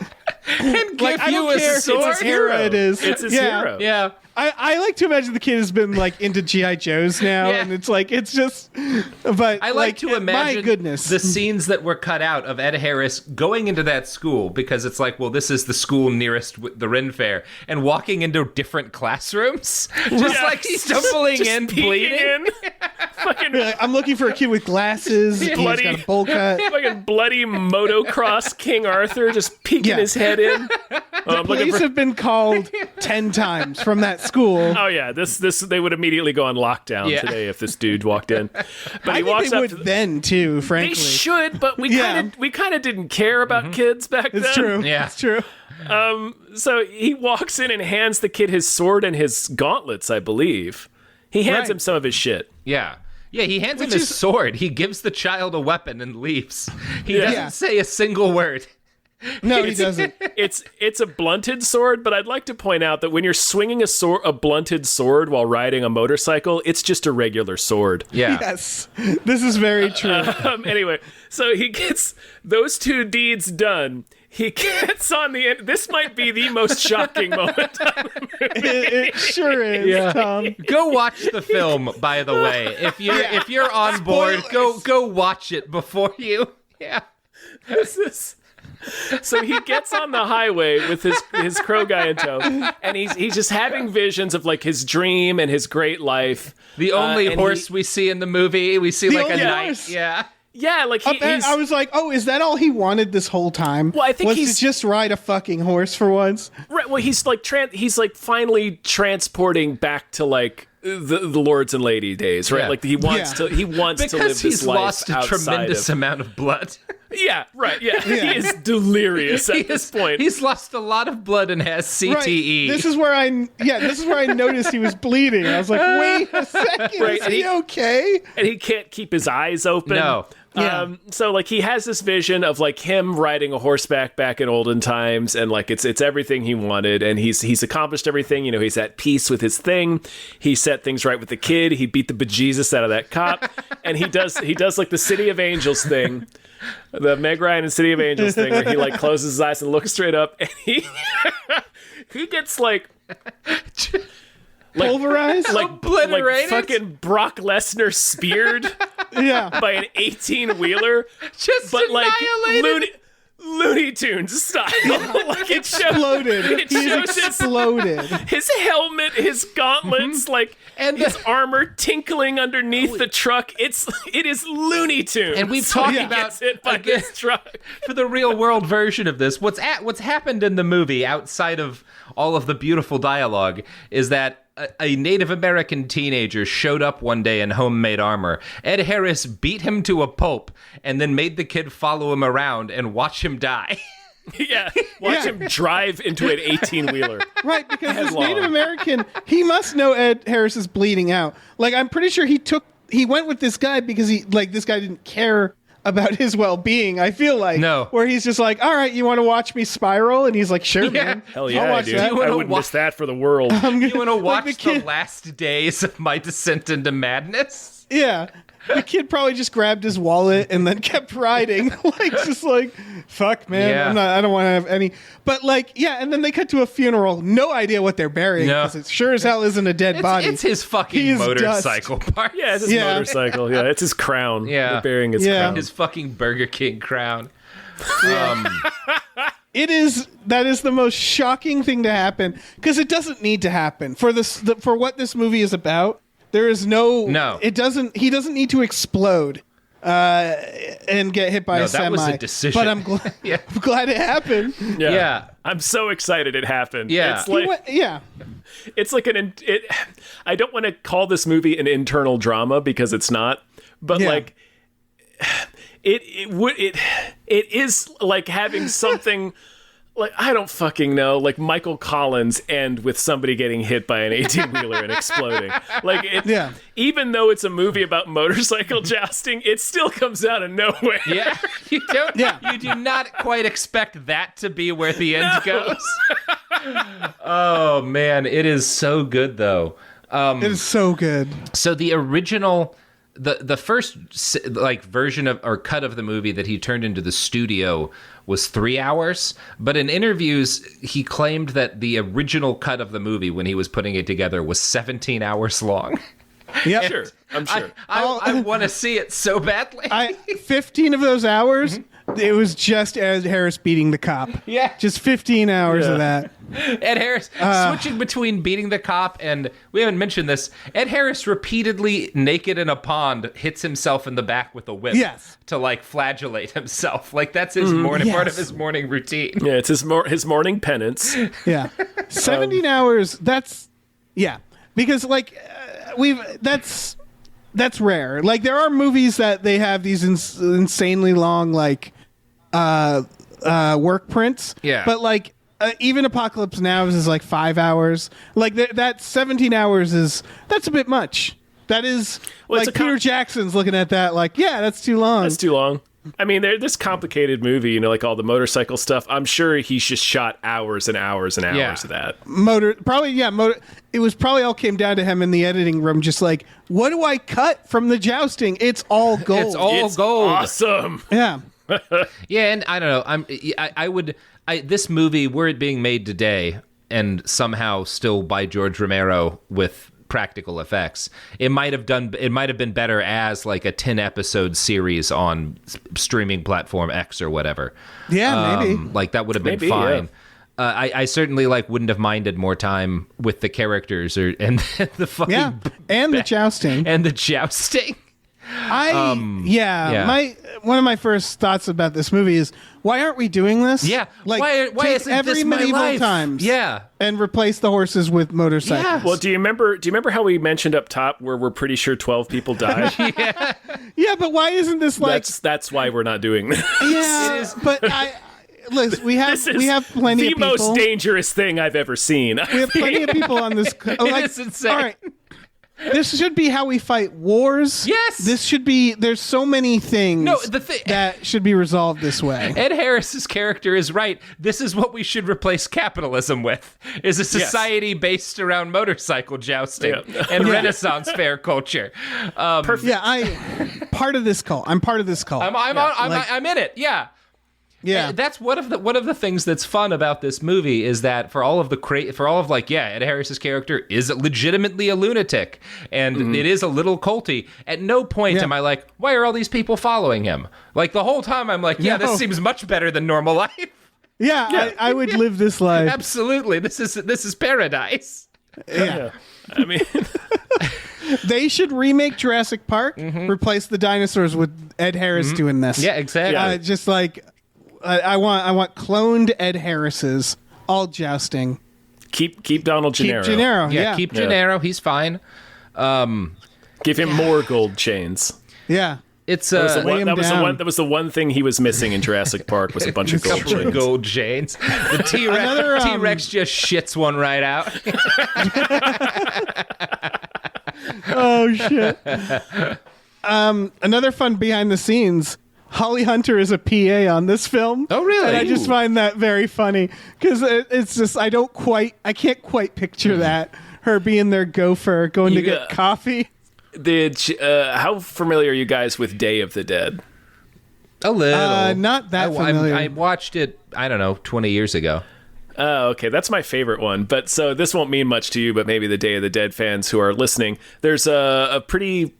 and give you a sword. It's his hero. It is. It's his hero. Yeah. I like to imagine the kid has been like into G.I. Joes now, and it's like it's just. But I like to imagine my goodness. the scenes that were cut out of Ed Harris going into that school, because it's like, well, this is the school nearest the Ren Fair, and walking into different classrooms, just like stumbling in, bleeding. I'm looking for a kid with glasses. Bloody, he's got a bowl cut. Fucking bloody motocross King Arthur just peeking his head in. The police have been called 10 times from that school. Oh yeah, this they would immediately go on lockdown today if this dude walked in. But he walks up then too, frankly. They should, but we kind of didn't care about kids back then. It's true. Yeah, it's true. So he walks in and hands the kid his sword and his gauntlets, I believe. He hands him some of his shit. Yeah. Yeah, he hands him his sword. He gives the child a weapon and leaves. He doesn't say a single word. No, he doesn't. It's a blunted sword, but I'd like to point out that when you're swinging a blunted sword while riding a motorcycle, it's just a regular sword. Yeah. Yes, this is very true. Anyway, so he gets those two deeds done. He gets on the end. This might be the most shocking moment of the movie. It sure is, Tom. Go watch the film, by the way. If you're on board, go watch it before you. Yeah. So he gets on the highway with his crow guy in tow, and he's just having visions of like his dream and his great life. The only horse we see in the movie, we see like a knight. Horse. Yeah. Yeah, like I was like, oh, is that all he wanted this whole time? Well, I think he's to just ride a fucking horse for once. Right. Well, he's like finally transporting back to like the lords and lady days, right? Yeah. Like he wants to live this life because he's lost a tremendous of... amount of blood. Yeah, right. Yeah, he is delirious at this point. He's lost a lot of blood and has CTE. Right. This is where I noticed he was bleeding. I was like, wait a second, is he okay? And he can't keep his eyes open. No. Yeah. So like he has this vision of like him riding a horseback back in olden times, and like it's everything he wanted, and he's accomplished everything. You know, he's at peace with his thing. He set things right with the kid. He beat the bejesus out of that cop, and he does like the City of Angels thing. The Meg Ryan and City of Angels thing, where he like closes his eyes and looks straight up, and he gets like pulverized, like obliterated, like fucking Brock Lesnar speared, by an 18-wheeler, just but like annihilated. Looney Tunes style. Like it exploded. Shows exploded. His helmet, his gauntlets, like and his armor tinkling underneath the truck. It is Looney Tunes. And we've talked about it by this truck. For the real world version of this, what's happened in the movie outside of all of the beautiful dialogue is that a Native American teenager showed up one day in homemade armor. Ed Harris beat him to a pulp and then made the kid follow him around and watch him die. Yeah, watch him drive into an 18-wheeler. Right, because this Native American, he must know Ed Harris is bleeding out. Like, I'm pretty sure he went with this guy because this guy didn't care about his well-being, I feel like. No. Where he's just like, all right, you want to watch me spiral? And he's like, sure, man. Hell yeah, I'll watch dude. that. I wouldn't miss that for the world. You want to watch the last days of my descent into madness? Yeah. The kid probably just grabbed his wallet and then kept riding. Fuck, man. Yeah. I don't want to have any. But and then they cut to a funeral. No idea what they're burying because it sure as hell isn't a dead body. It's his fucking motorcycle part. Yeah, it's his motorcycle. Yeah, it's his crown. Yeah. They're burying his crown. His fucking Burger King crown. That is the most shocking thing to happen because it doesn't need to happen for what this movie is about. There is no. It doesn't. He doesn't need to explode and get hit by a semi. That was a decision. But I'm glad it happened. Yeah. I'm so excited it happened. Yeah. It's like, It's like I don't want to call this movie an internal drama because it's not. But like, it is like having something. Like, I don't fucking know, like Michael Collins end with somebody getting hit by an 18-wheeler and exploding. Like, even though it's a movie about motorcycle jousting, it still comes out of nowhere. Yeah, you do not quite expect that to be where the end goes. Oh, man, it is so good, though. It is so good. So the original... The first version of or cut of the movie that he turned into the studio was 3 hours, but in interviews he claimed that the original cut of the movie when he was putting it together was 17 hours long. Yeah, sure. I'm sure. I want to see it so badly. 15 of those hours, it was just Ed Harris beating the cop. Yeah, just 15 hours of that. Ed Harris switching between beating the cop and we haven't mentioned this. Ed Harris repeatedly naked in a pond hits himself in the back with a whip to flagellate himself. Like that's his morning part of his morning routine. Yeah, it's his morning penance. Yeah. 17 hours. That's because like that's rare. Like there are movies that they have these insanely long like work prints. Yeah. But like even Apocalypse Now is like 5 hours. Like that 17 hours that's a bit much. That is like Peter Jackson's looking at that like, yeah, that's too long. That's too long. I mean, this complicated movie, you know, like all the motorcycle stuff. I'm sure he's just shot hours and hours and hours of that. It was probably all came down to him in the editing room, just like, what do I cut from the jousting? It's all gold. It's gold. Awesome. Yeah. Yeah, and I don't know. This movie, were it being made today, and somehow still by George Romero with practical effects, it might have been better as like a 10-episode series on streaming platform X or whatever. Yeah, maybe. Like that would have been fine. Yeah. I certainly like wouldn't have minded more time with the characters and the fucking the jousting and the jousting. One of my first thoughts about this movie is, why aren't we doing this? Yeah, like why isn't every this my medieval life? times? Yeah, and replace the horses with motorcycles. Yeah. Well, do you remember how we mentioned up top where we're pretty sure 12 people died? Yeah, but why isn't this like? That's why we're not doing this. Yeah, but listen, we have plenty of people. The most dangerous thing I've ever seen. We have plenty of people on this. It's insane. All right. This should be how we fight wars. Yes. This should be. There's so many things that should be resolved this way. Ed Harris's character is right. This is what we should replace capitalism with: is a society based around motorcycle jousting and Renaissance fair culture. Perfect. Yeah, I'm part of this cult. I'm in it. Yeah. Yeah, that's one of the things that's fun about this movie is that for all of Ed Harris's character is legitimately a lunatic and it is a little culty. At no point am I like, why are all these people following him? Like the whole time I'm like, this seems much better than normal life. Yeah. I would live this life. Absolutely, this is paradise. Yeah. I mean, they should remake Jurassic Park, replace the dinosaurs with Ed Harris doing this. Yeah, exactly. Just like. I want cloned Ed Harris's all jousting. Keep Donald Gennaro. Keep Gennaro. Keep Gennaro. He's fine. Give him more gold chains. Yeah. It's that was the one thing he was missing in Jurassic Park was a bunch of gold chains. The T-Rex just shits one right out. Oh shit. Another fun behind the scenes. Holly Hunter is a PA on this film. Oh, really? And I just find that very funny because it's just I can't quite picture that, her being their gopher going to get coffee. How familiar are you guys with Day of the Dead? A little. Not that familiar. I watched it, I don't know, 20 years ago. Oh, okay. That's my favorite one. But so this won't mean much to you, but maybe the Day of the Dead fans who are listening. There's a pretty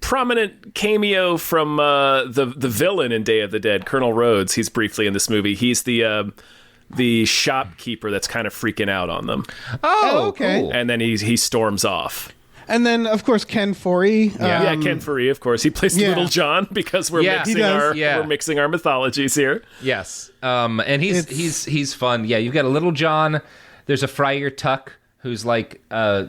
prominent cameo from the villain in Day of the Dead, Colonel Rhodes. He's briefly in this movie. He's the shopkeeper that's kind of freaking out on them. Oh, okay. Cool. And then he storms off. And then, of course, Ken Foree. Ken Foree, of course. He plays Little John because we're mixing our mythologies here. Yes. And he's fun. Yeah, you've got a Little John. There's a Friar Tuck, who's like a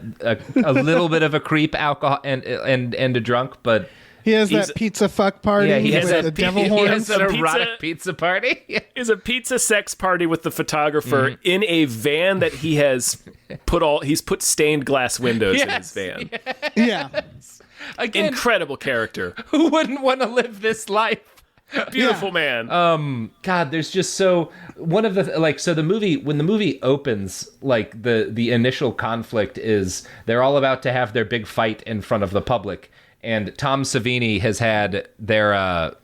little bit of a creep, alcohol and a drunk, but he has that pizza fuck party with the devil horns. He has an erotic pizza party. Is a pizza sex party with the photographer in a van that he has put stained glass windows in his van. Yeah. Again, incredible character. Who wouldn't want to live this life? Beautiful man. God, there's just so one of the so the movie, when the movie opens, like the initial conflict is they're all about to have their big fight in front of the public, and Tom Savini has had their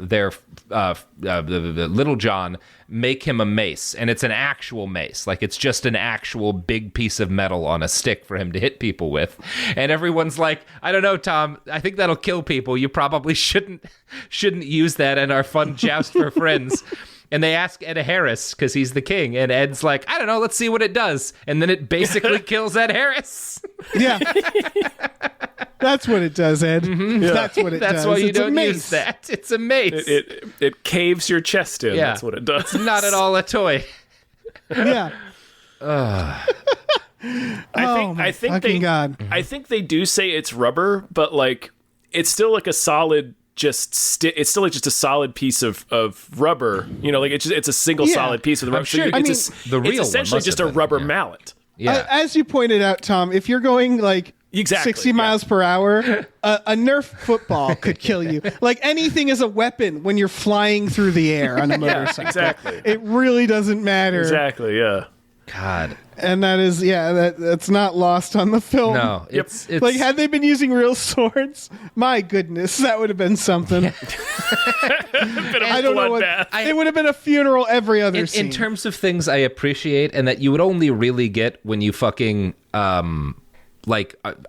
Little John make him a mace, and it's an actual mace, like it's just an actual big piece of metal on a stick for him to hit people with, and everyone's like, I don't know, Tom, I think that'll kill people. You probably shouldn't use that in our fun joust for friends. And they ask Ed Harris because he's the king, and Ed's like, I don't know, let's see what it does, and then it basically kills Ed Harris. Yeah. That's what it does, Ed. Mm-hmm. Yeah. That's what it does. That's why you don't use that. It's a mace. It caves your chest in. Yeah. That's what it does. It's not at all a toy. Yeah. I think they do say it's rubber, but like it's still like a solid. It's still like just a solid piece of rubber, you know, like it's a single solid piece of rubber. Sure. It's essentially just a rubber mallet. Yeah. As you pointed out, Tom, if you're going like 60 miles per hour, a Nerf football could kill you. Like anything is a weapon when you're flying through the air on a motorcycle. Exactly. It really doesn't matter. Exactly. Yeah. God. And that is, that's not lost on the film. No, it's like, had they been using real swords, my goodness, that would have been something. I don't know it would have been a funeral every other scene. In terms of things I appreciate and that you would only really get when you fucking are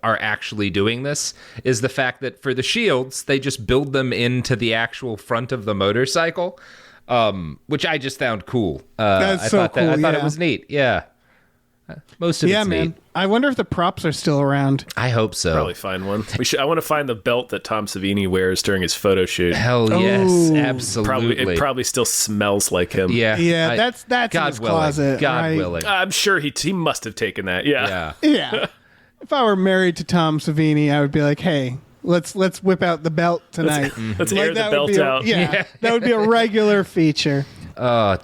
actually doing this, is the fact that for the shields, they just build them into the actual front of the motorcycle, which I just found cool. That's so cool. I thought it was neat. Yeah. Most of it's neat. I wonder if the props are still around. I hope so. Probably find one. I want to find the belt that Tom Savini wears during his photo shoot. Hell yes, absolutely. It probably still smells like him. Yeah. That's God in his willing. closet. God right? willing. I'm sure he must have taken that. Yeah. If I were married to Tom Savini, I would be like, hey, let's whip out the belt tonight. Let's air the belt out. Yeah, that would be a regular feature. Oh,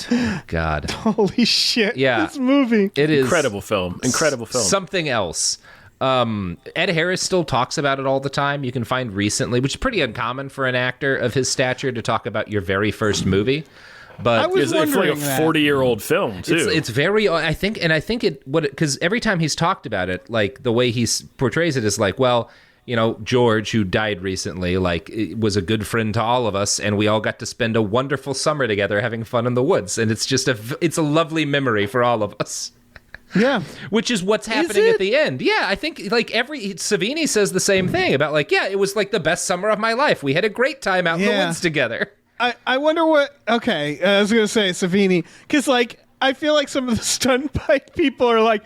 God. Holy shit. Yeah. This movie. It is incredible film. Something else. Ed Harris still talks about it all the time. You can find recently, which is pretty uncommon for an actor of his stature to talk about your very first movie. But it's like a 40-year-old film too. It's very, I think because every time he's talked about it, like the way he portrays it is like, well, you know, George, who died recently, like, was a good friend to all of us, and we all got to spend a wonderful summer together having fun in the woods, and it's a lovely memory for all of us. Yeah. Which is what's happening at the end. Yeah, I think, like, Savini says the same thing about, like, yeah, it was, like, the best summer of my life. We had a great time out in the woods together. I wonder what... Okay, I was going to say Savini, because, like, I feel like some of the stunt bike people are like,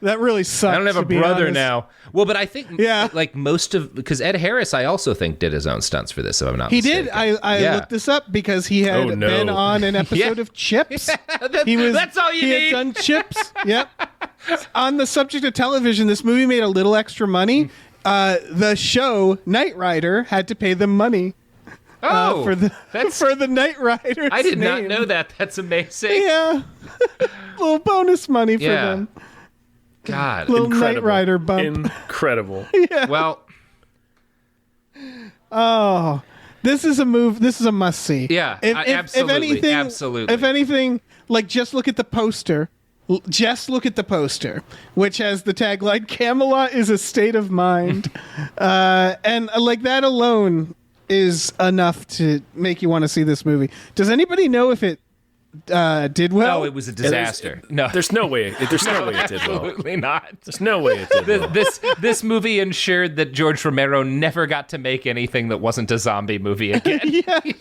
that really sucks. I don't have a brother now. Well, but I think, like, because Ed Harris, I also think, did his own stunts for this, if I'm not mistaken. He did. I looked this up because he had been on an episode of Chips. That's all you need. He had done Chips. Yep. On the subject of television, this movie made a little extra money. The show Knightrider had to pay them money. For the Knightriders. I did not know that. That's amazing. Yeah. Little bonus money for them. God. Little Knight Rider bump. Incredible. Yeah. Well. Oh, this is a must see. Yeah. Absolutely. Absolutely. If anything, like, just look at the poster. Just look at the poster, which has the tagline, Camelot is a state of mind. And like that alone is enough to make you want to see this movie. Does anybody know if it did well? No, it was a disaster. There's no way it did well. Absolutely not. There's no way it did well. This movie ensured that George Romero never got to make anything that wasn't a zombie movie again.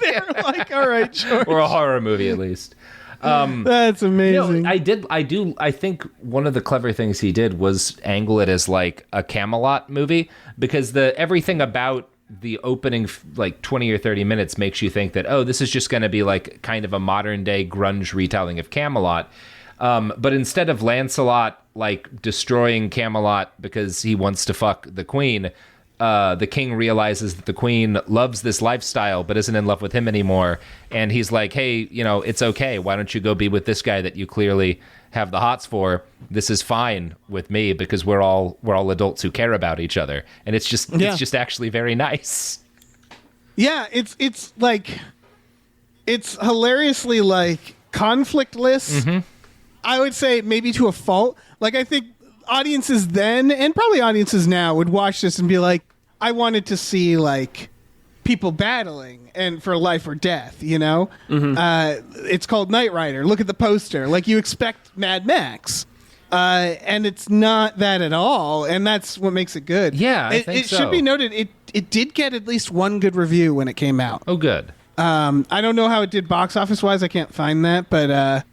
They're like, all right, George. Or a horror movie, at least. That's amazing. I think one of the clever things he did was angle it as like a Camelot movie, because everything about the opening like 20 or 30 minutes makes you think that, oh, this is just going to be like kind of a modern day grunge retelling of Camelot. But instead of Lancelot like destroying Camelot because he wants to fuck the queen, the king realizes that the queen loves this lifestyle but isn't in love with him anymore, and he's like, hey, you know, it's okay, why don't you go be with this guy that you clearly have the hots for? This is fine with me because we're all adults who care about each other. And it's just actually very nice. Yeah, it's like, it's hilariously like conflictless. Mm-hmm. I would say maybe to a fault. Like, I think audiences then, and probably audiences now, would watch this and be like, I wanted to see like people battling and for life or death, you know? Mm-hmm. It's called Knightrider. Look at the poster. Like, you expect Mad Max. And it's not that at all, and that's what makes it good. Yeah, I think it should be noted, it did get at least one good review when it came out. Oh, good. I don't know how it did box office-wise. I can't find that, but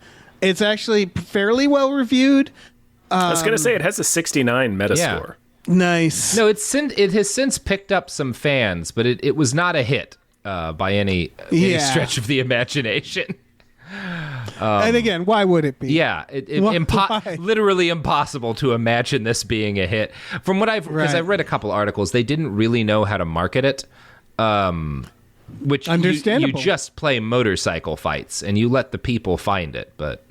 it's actually fairly well reviewed. I was going to say, it has a 69 Metascore. Yeah. Nice. No, it has since picked up some fans, but it was not a hit by any stretch of the imagination. And again, why would it be? Yeah, literally impossible to imagine this being a hit. From what because I've read a couple articles, they didn't really know how to market it. Which understandable. You just play motorcycle fights and you let the people find it, but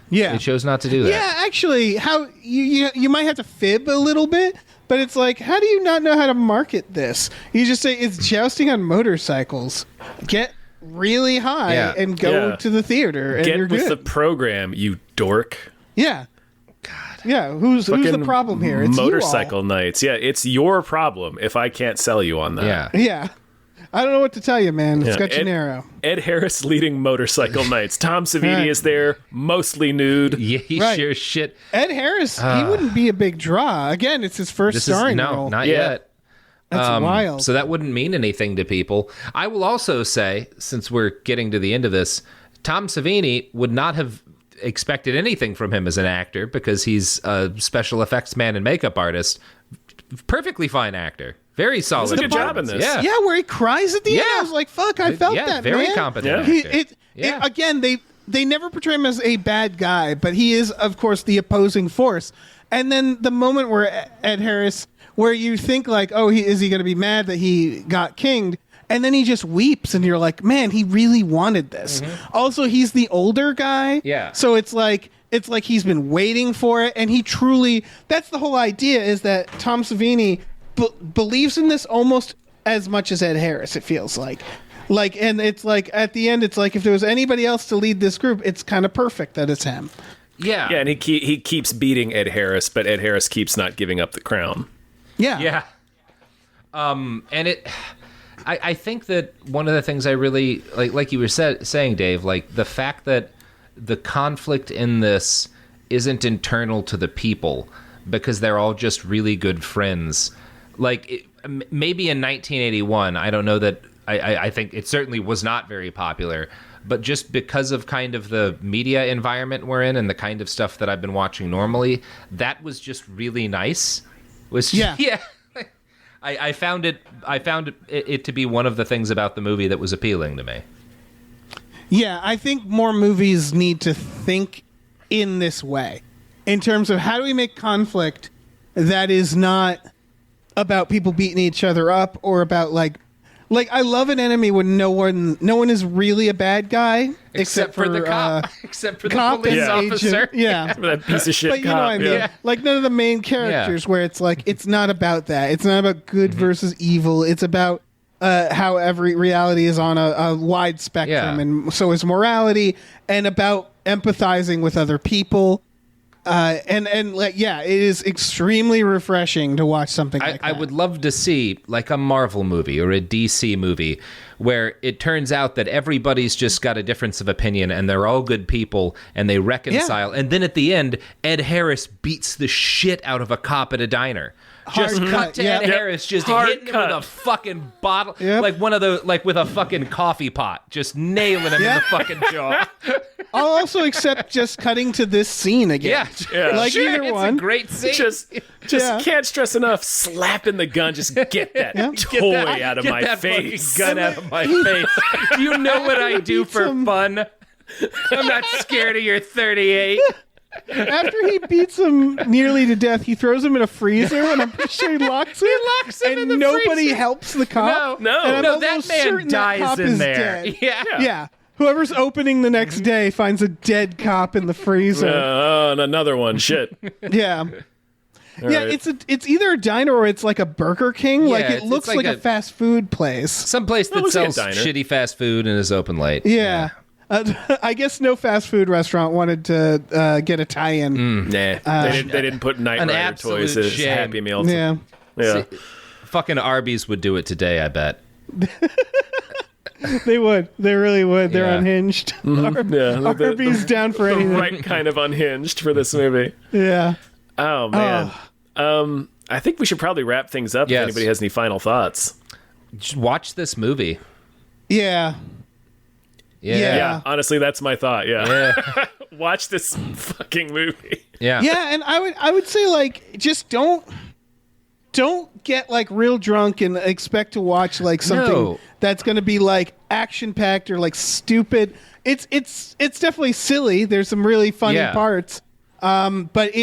they chose not to do that. Yeah, actually, how you might have to fib a little bit, but it's like, how do you not know how to market this? You just say it's jousting on motorcycles. Get really high and go to the theater, and you're good. Get with the program, you dork. Yeah. God. Yeah, who's the problem here? It's motorcycle nights. Yeah, it's your problem if I can't sell you on that. Yeah. I don't know what to tell you, man. It's got Gennaro. Ed Harris leading motorcycle nights. Tom Savini is there, mostly nude. Yeah, he sure shit. Ed Harris, he wouldn't be a big draw. Again, it's his first starring role. No, not yet. That's wild. So that wouldn't mean anything to people. I will also say, since we're getting to the end of this, Tom Savini would not have expected anything from him as an actor because he's a special effects man and makeup artist. Perfectly fine actor. Very solid. He does a good job in this. Yeah, where he cries at the end. I was like, fuck, I felt that, very man. Competent actor. Again, they never portray him as a bad guy, but he is, of course, the opposing force. And then the moment where Ed Harris, where you think like, oh, is he going to be mad that he got kinged? And then he just weeps, and you're like, man, he really wanted this. Mm-hmm. Also, he's the older guy. Yeah. So it's like he's been waiting for it, and he truly, that's the whole idea, is that Tom Savini believes in this almost as much as Ed Harris, it feels like. And it's like, at the end, it's like, if there was anybody else to lead this group, it's kind of perfect that it's him. Yeah. Yeah, and he keeps beating Ed Harris, but Ed Harris keeps not giving up the crown. Yeah. Yeah. And I think that one of the things I really, like you were saying, Dave, like the fact that the conflict in this isn't internal to the people because they're all just really good friends. Like, maybe in 1981, I don't know that, I think it certainly was not very popular, but just because of kind of the media environment we're in and the kind of stuff that I've been watching normally, that was just really nice. Yeah. I found it to be one of the things about the movie that was appealing to me. Yeah, I think more movies need to think in this way, in terms of how do we make conflict that is not about people beating each other up or about like I love an enemy when no one is really a bad guy except for the cop, except for the cop police officer. Yeah, that piece of shit. But you know what I mean? Yeah. Like none of the main characters, where it's like it's not about that. It's not about good versus evil. It's about how every reality is on a wide spectrum, and so is morality, and about empathizing with other people. And like, yeah, it is extremely refreshing to watch something like that. I would love to see like a Marvel movie or a DC movie where it turns out that everybody's just got a difference of opinion and they're all good people and they reconcile. And then at the end, Ed Harris beats the shit out of a cop at a diner. Just cut to Ed Harris just hitting him with a fucking bottle, like one of those, like with a fucking coffee pot, just nailing him in the fucking jaw. I'll also accept just cutting to this scene again. Yeah. Like sure, either it's one. a great scene. Just can't stress enough. Slapping the gun. Just get that toy out of my face. Gun out of my face. Do you know what I do for fun? I'm not scared of your 38. After he beats him nearly to death, he throws him in a freezer, and I'm pretty sure he locks him. And in the nobody freezer. Helps the cop. No, that man dies in there. Dead. Yeah. Whoever's opening the next day finds a dead cop in the freezer. And another one. Shit. Yeah. Right. It's either a diner or it's like a Burger King. Like it looks like a fast food place. Some place that sells shitty fast food and is open late. Yeah. I guess no fast food restaurant wanted to get a tie-in. They didn't put Knightrider toys as Happy Meal. Yeah. See, fucking Arby's would do it today, I bet. They would. They really would. They're unhinged. Arby's down for anything. The right kind of unhinged for this movie. Yeah. Oh, man. I think we should probably wrap things up if anybody has any final thoughts. Just watch this movie. Yeah. Yeah, honestly, that's my thought. Yeah. Watch this fucking movie. Yeah. Yeah, and I would say like just don't don't get like real drunk and expect to watch like something that's going to be like action packed or like stupid. It's definitely silly. There's some really funny parts. But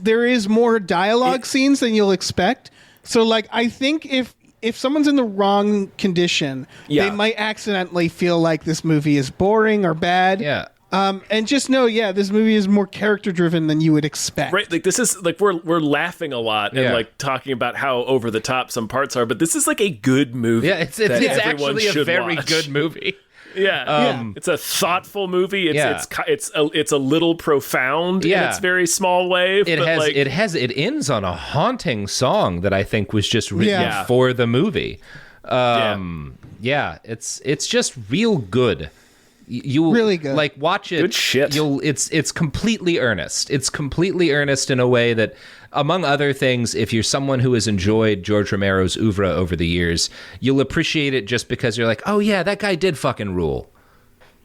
there is more dialogue scenes than you'll expect. So like I think if someone's in the wrong condition, they might accidentally feel like this movie is boring or bad. Yeah. And just know, this movie is more character driven than you would expect. Right, like this is like we're laughing a lot and like talking about how over the top some parts are, but this is like a good movie. Yeah, it's actually a very good movie. It's a thoughtful movie. It's a little profound in its very small way. It ends on a haunting song that I think was just written for the movie. It's just real good. You really good. Like watch it. Good shit. It's completely earnest. It's completely earnest in a way that, among other things, if you're someone who has enjoyed George Romero's oeuvre over the years, you'll appreciate it just because you're like, oh yeah, that guy did fucking rule.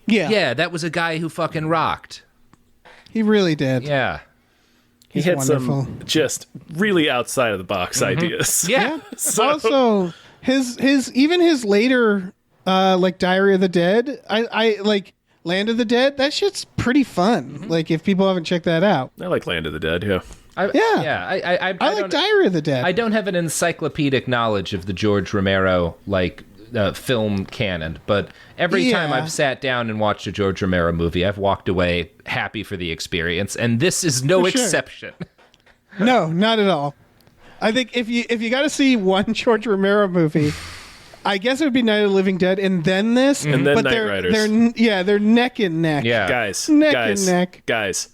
Yeah, that was a guy who fucking rocked. He really did. Yeah. He had some just really outside of the box ideas. Yeah. Also, his later like Diary of the Dead, I like Land of the Dead. That shit's pretty fun. Like if people haven't checked that out. I like Land of the Dead. Yeah. I like Diary of the Dead. I don't have an encyclopedic knowledge of the George Romero film canon, but every time I've sat down and watched a George Romero movie, I've walked away happy for the experience, and this is no exception. No, not at all. I think if you got to see one George Romero movie, I guess it would be Night of the Living Dead, and then this, and then Knightriders. They're neck and neck. Yeah, guys, and neck. Guys.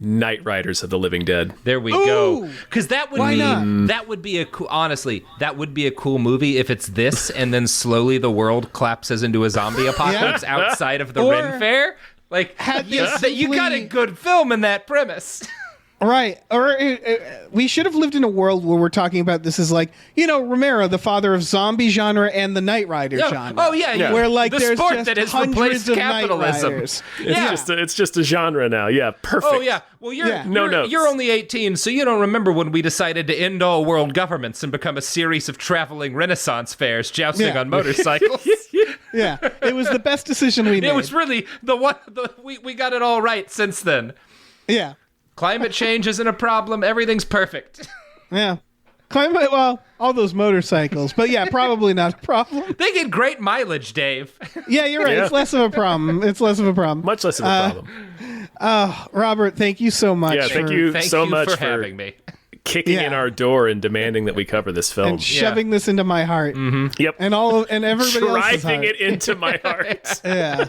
Knightriders of the Living Dead. There we go. Because that would be a cool. Honestly, that would be a cool movie if it's this, and then slowly the world collapses into a zombie apocalypse outside of the Ren Fair. Like, you got a good film in that premise. Right. Or we should have lived in a world where we're talking about this as like, Romero, the father of zombie genre and the Knightrider genre. Oh, yeah. Where like the there's sport just that has hundreds replaced of capitalism. It's just a genre now. Yeah, perfect. Oh, yeah. Well, you're only 18, so you don't remember when we decided to end all world governments and become a series of traveling Renaissance fairs jousting on motorcycles. Yeah. It was the best decision we made. It was really we got it all right since then. Yeah. Climate change isn't a problem. Everything's perfect. Yeah. All those motorcycles. But yeah, probably not a problem. They get great mileage, Dave. Yeah, you're right. Yeah. It's less of a problem. Much less of a problem. Robert, thank you so much. Yeah, thank you so much for having me. Kicking in our door and demanding that we cover this film. And shoving this into my heart. Mm-hmm. Yep. And everybody else's heart. Driving it into my heart. Yeah.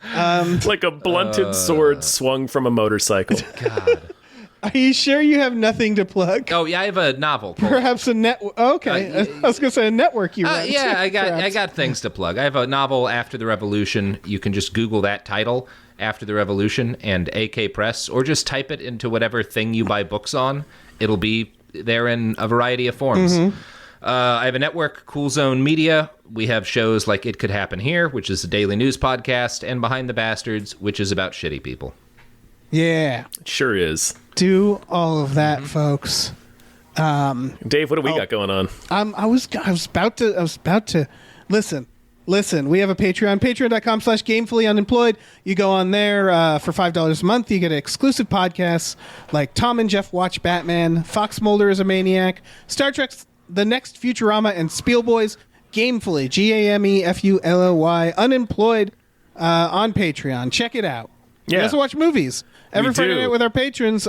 It's like a blunted sword swung from a motorcycle. God. Are you sure you have nothing to plug? Oh, yeah, I have a novel. Perhaps a network. Okay. I was going to say a network you run. Yeah, I got things to plug. I have a novel, After the Revolution. You can just Google that title, After the Revolution, and AK Press, or just type it into whatever thing you buy books on. It'll be there in a variety of forms. Mm-hmm. I have a network, Cool Zone Media. We have shows like It Could Happen Here, which is a daily news podcast, and Behind the Bastards, which is about shitty people. Yeah. It sure is. Do all of that, folks. Dave, what do we got going on? I was about to listen. We have a Patreon, patreon.com/gamefullyunemployed. You go on there for $5 a month. You get exclusive podcasts like Tom and Jeff Watch Batman, Fox Mulder is a Maniac, Star Trek's The Next Futurama, and Spielboys. Gamefully, GAMEFULLY, unemployed on Patreon. Check it out. Yeah. We also watch movies. Every Friday night with our patrons,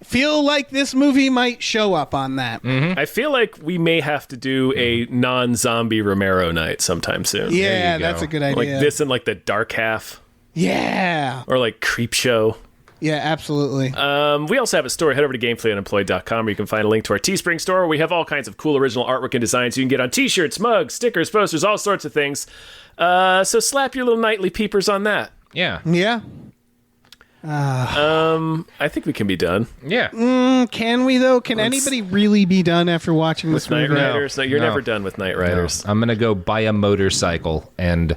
feel like this movie might show up on that. Mm-hmm. I feel like we may have to do a non-zombie Romero night sometime soon. Yeah, that's a good idea. Like this in like the dark half. Yeah. Or like Creep Show. Yeah, absolutely. We also have a store. Head over to gamefullyunemployed.com where you can find a link to our Teespring store where we have all kinds of cool original artwork and designs you can get on t-shirts, mugs, stickers, posters, all sorts of things. So slap your little nightly peepers on that. Yeah. Yeah. I think we can be done. Yeah. Can we though? Can anybody really be done after watching this movie? Knightriders? No, you're never done with Knightriders. No. I'm gonna go buy a motorcycle and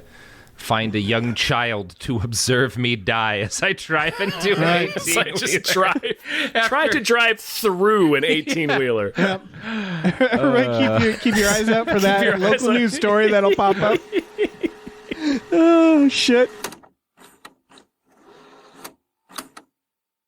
Find a young child to observe me die as I drive into an 18-wheeler. Just try to drive through an 18-wheeler. Yep. Right, keep your eyes out for that local news story that'll pop up. Oh, shit.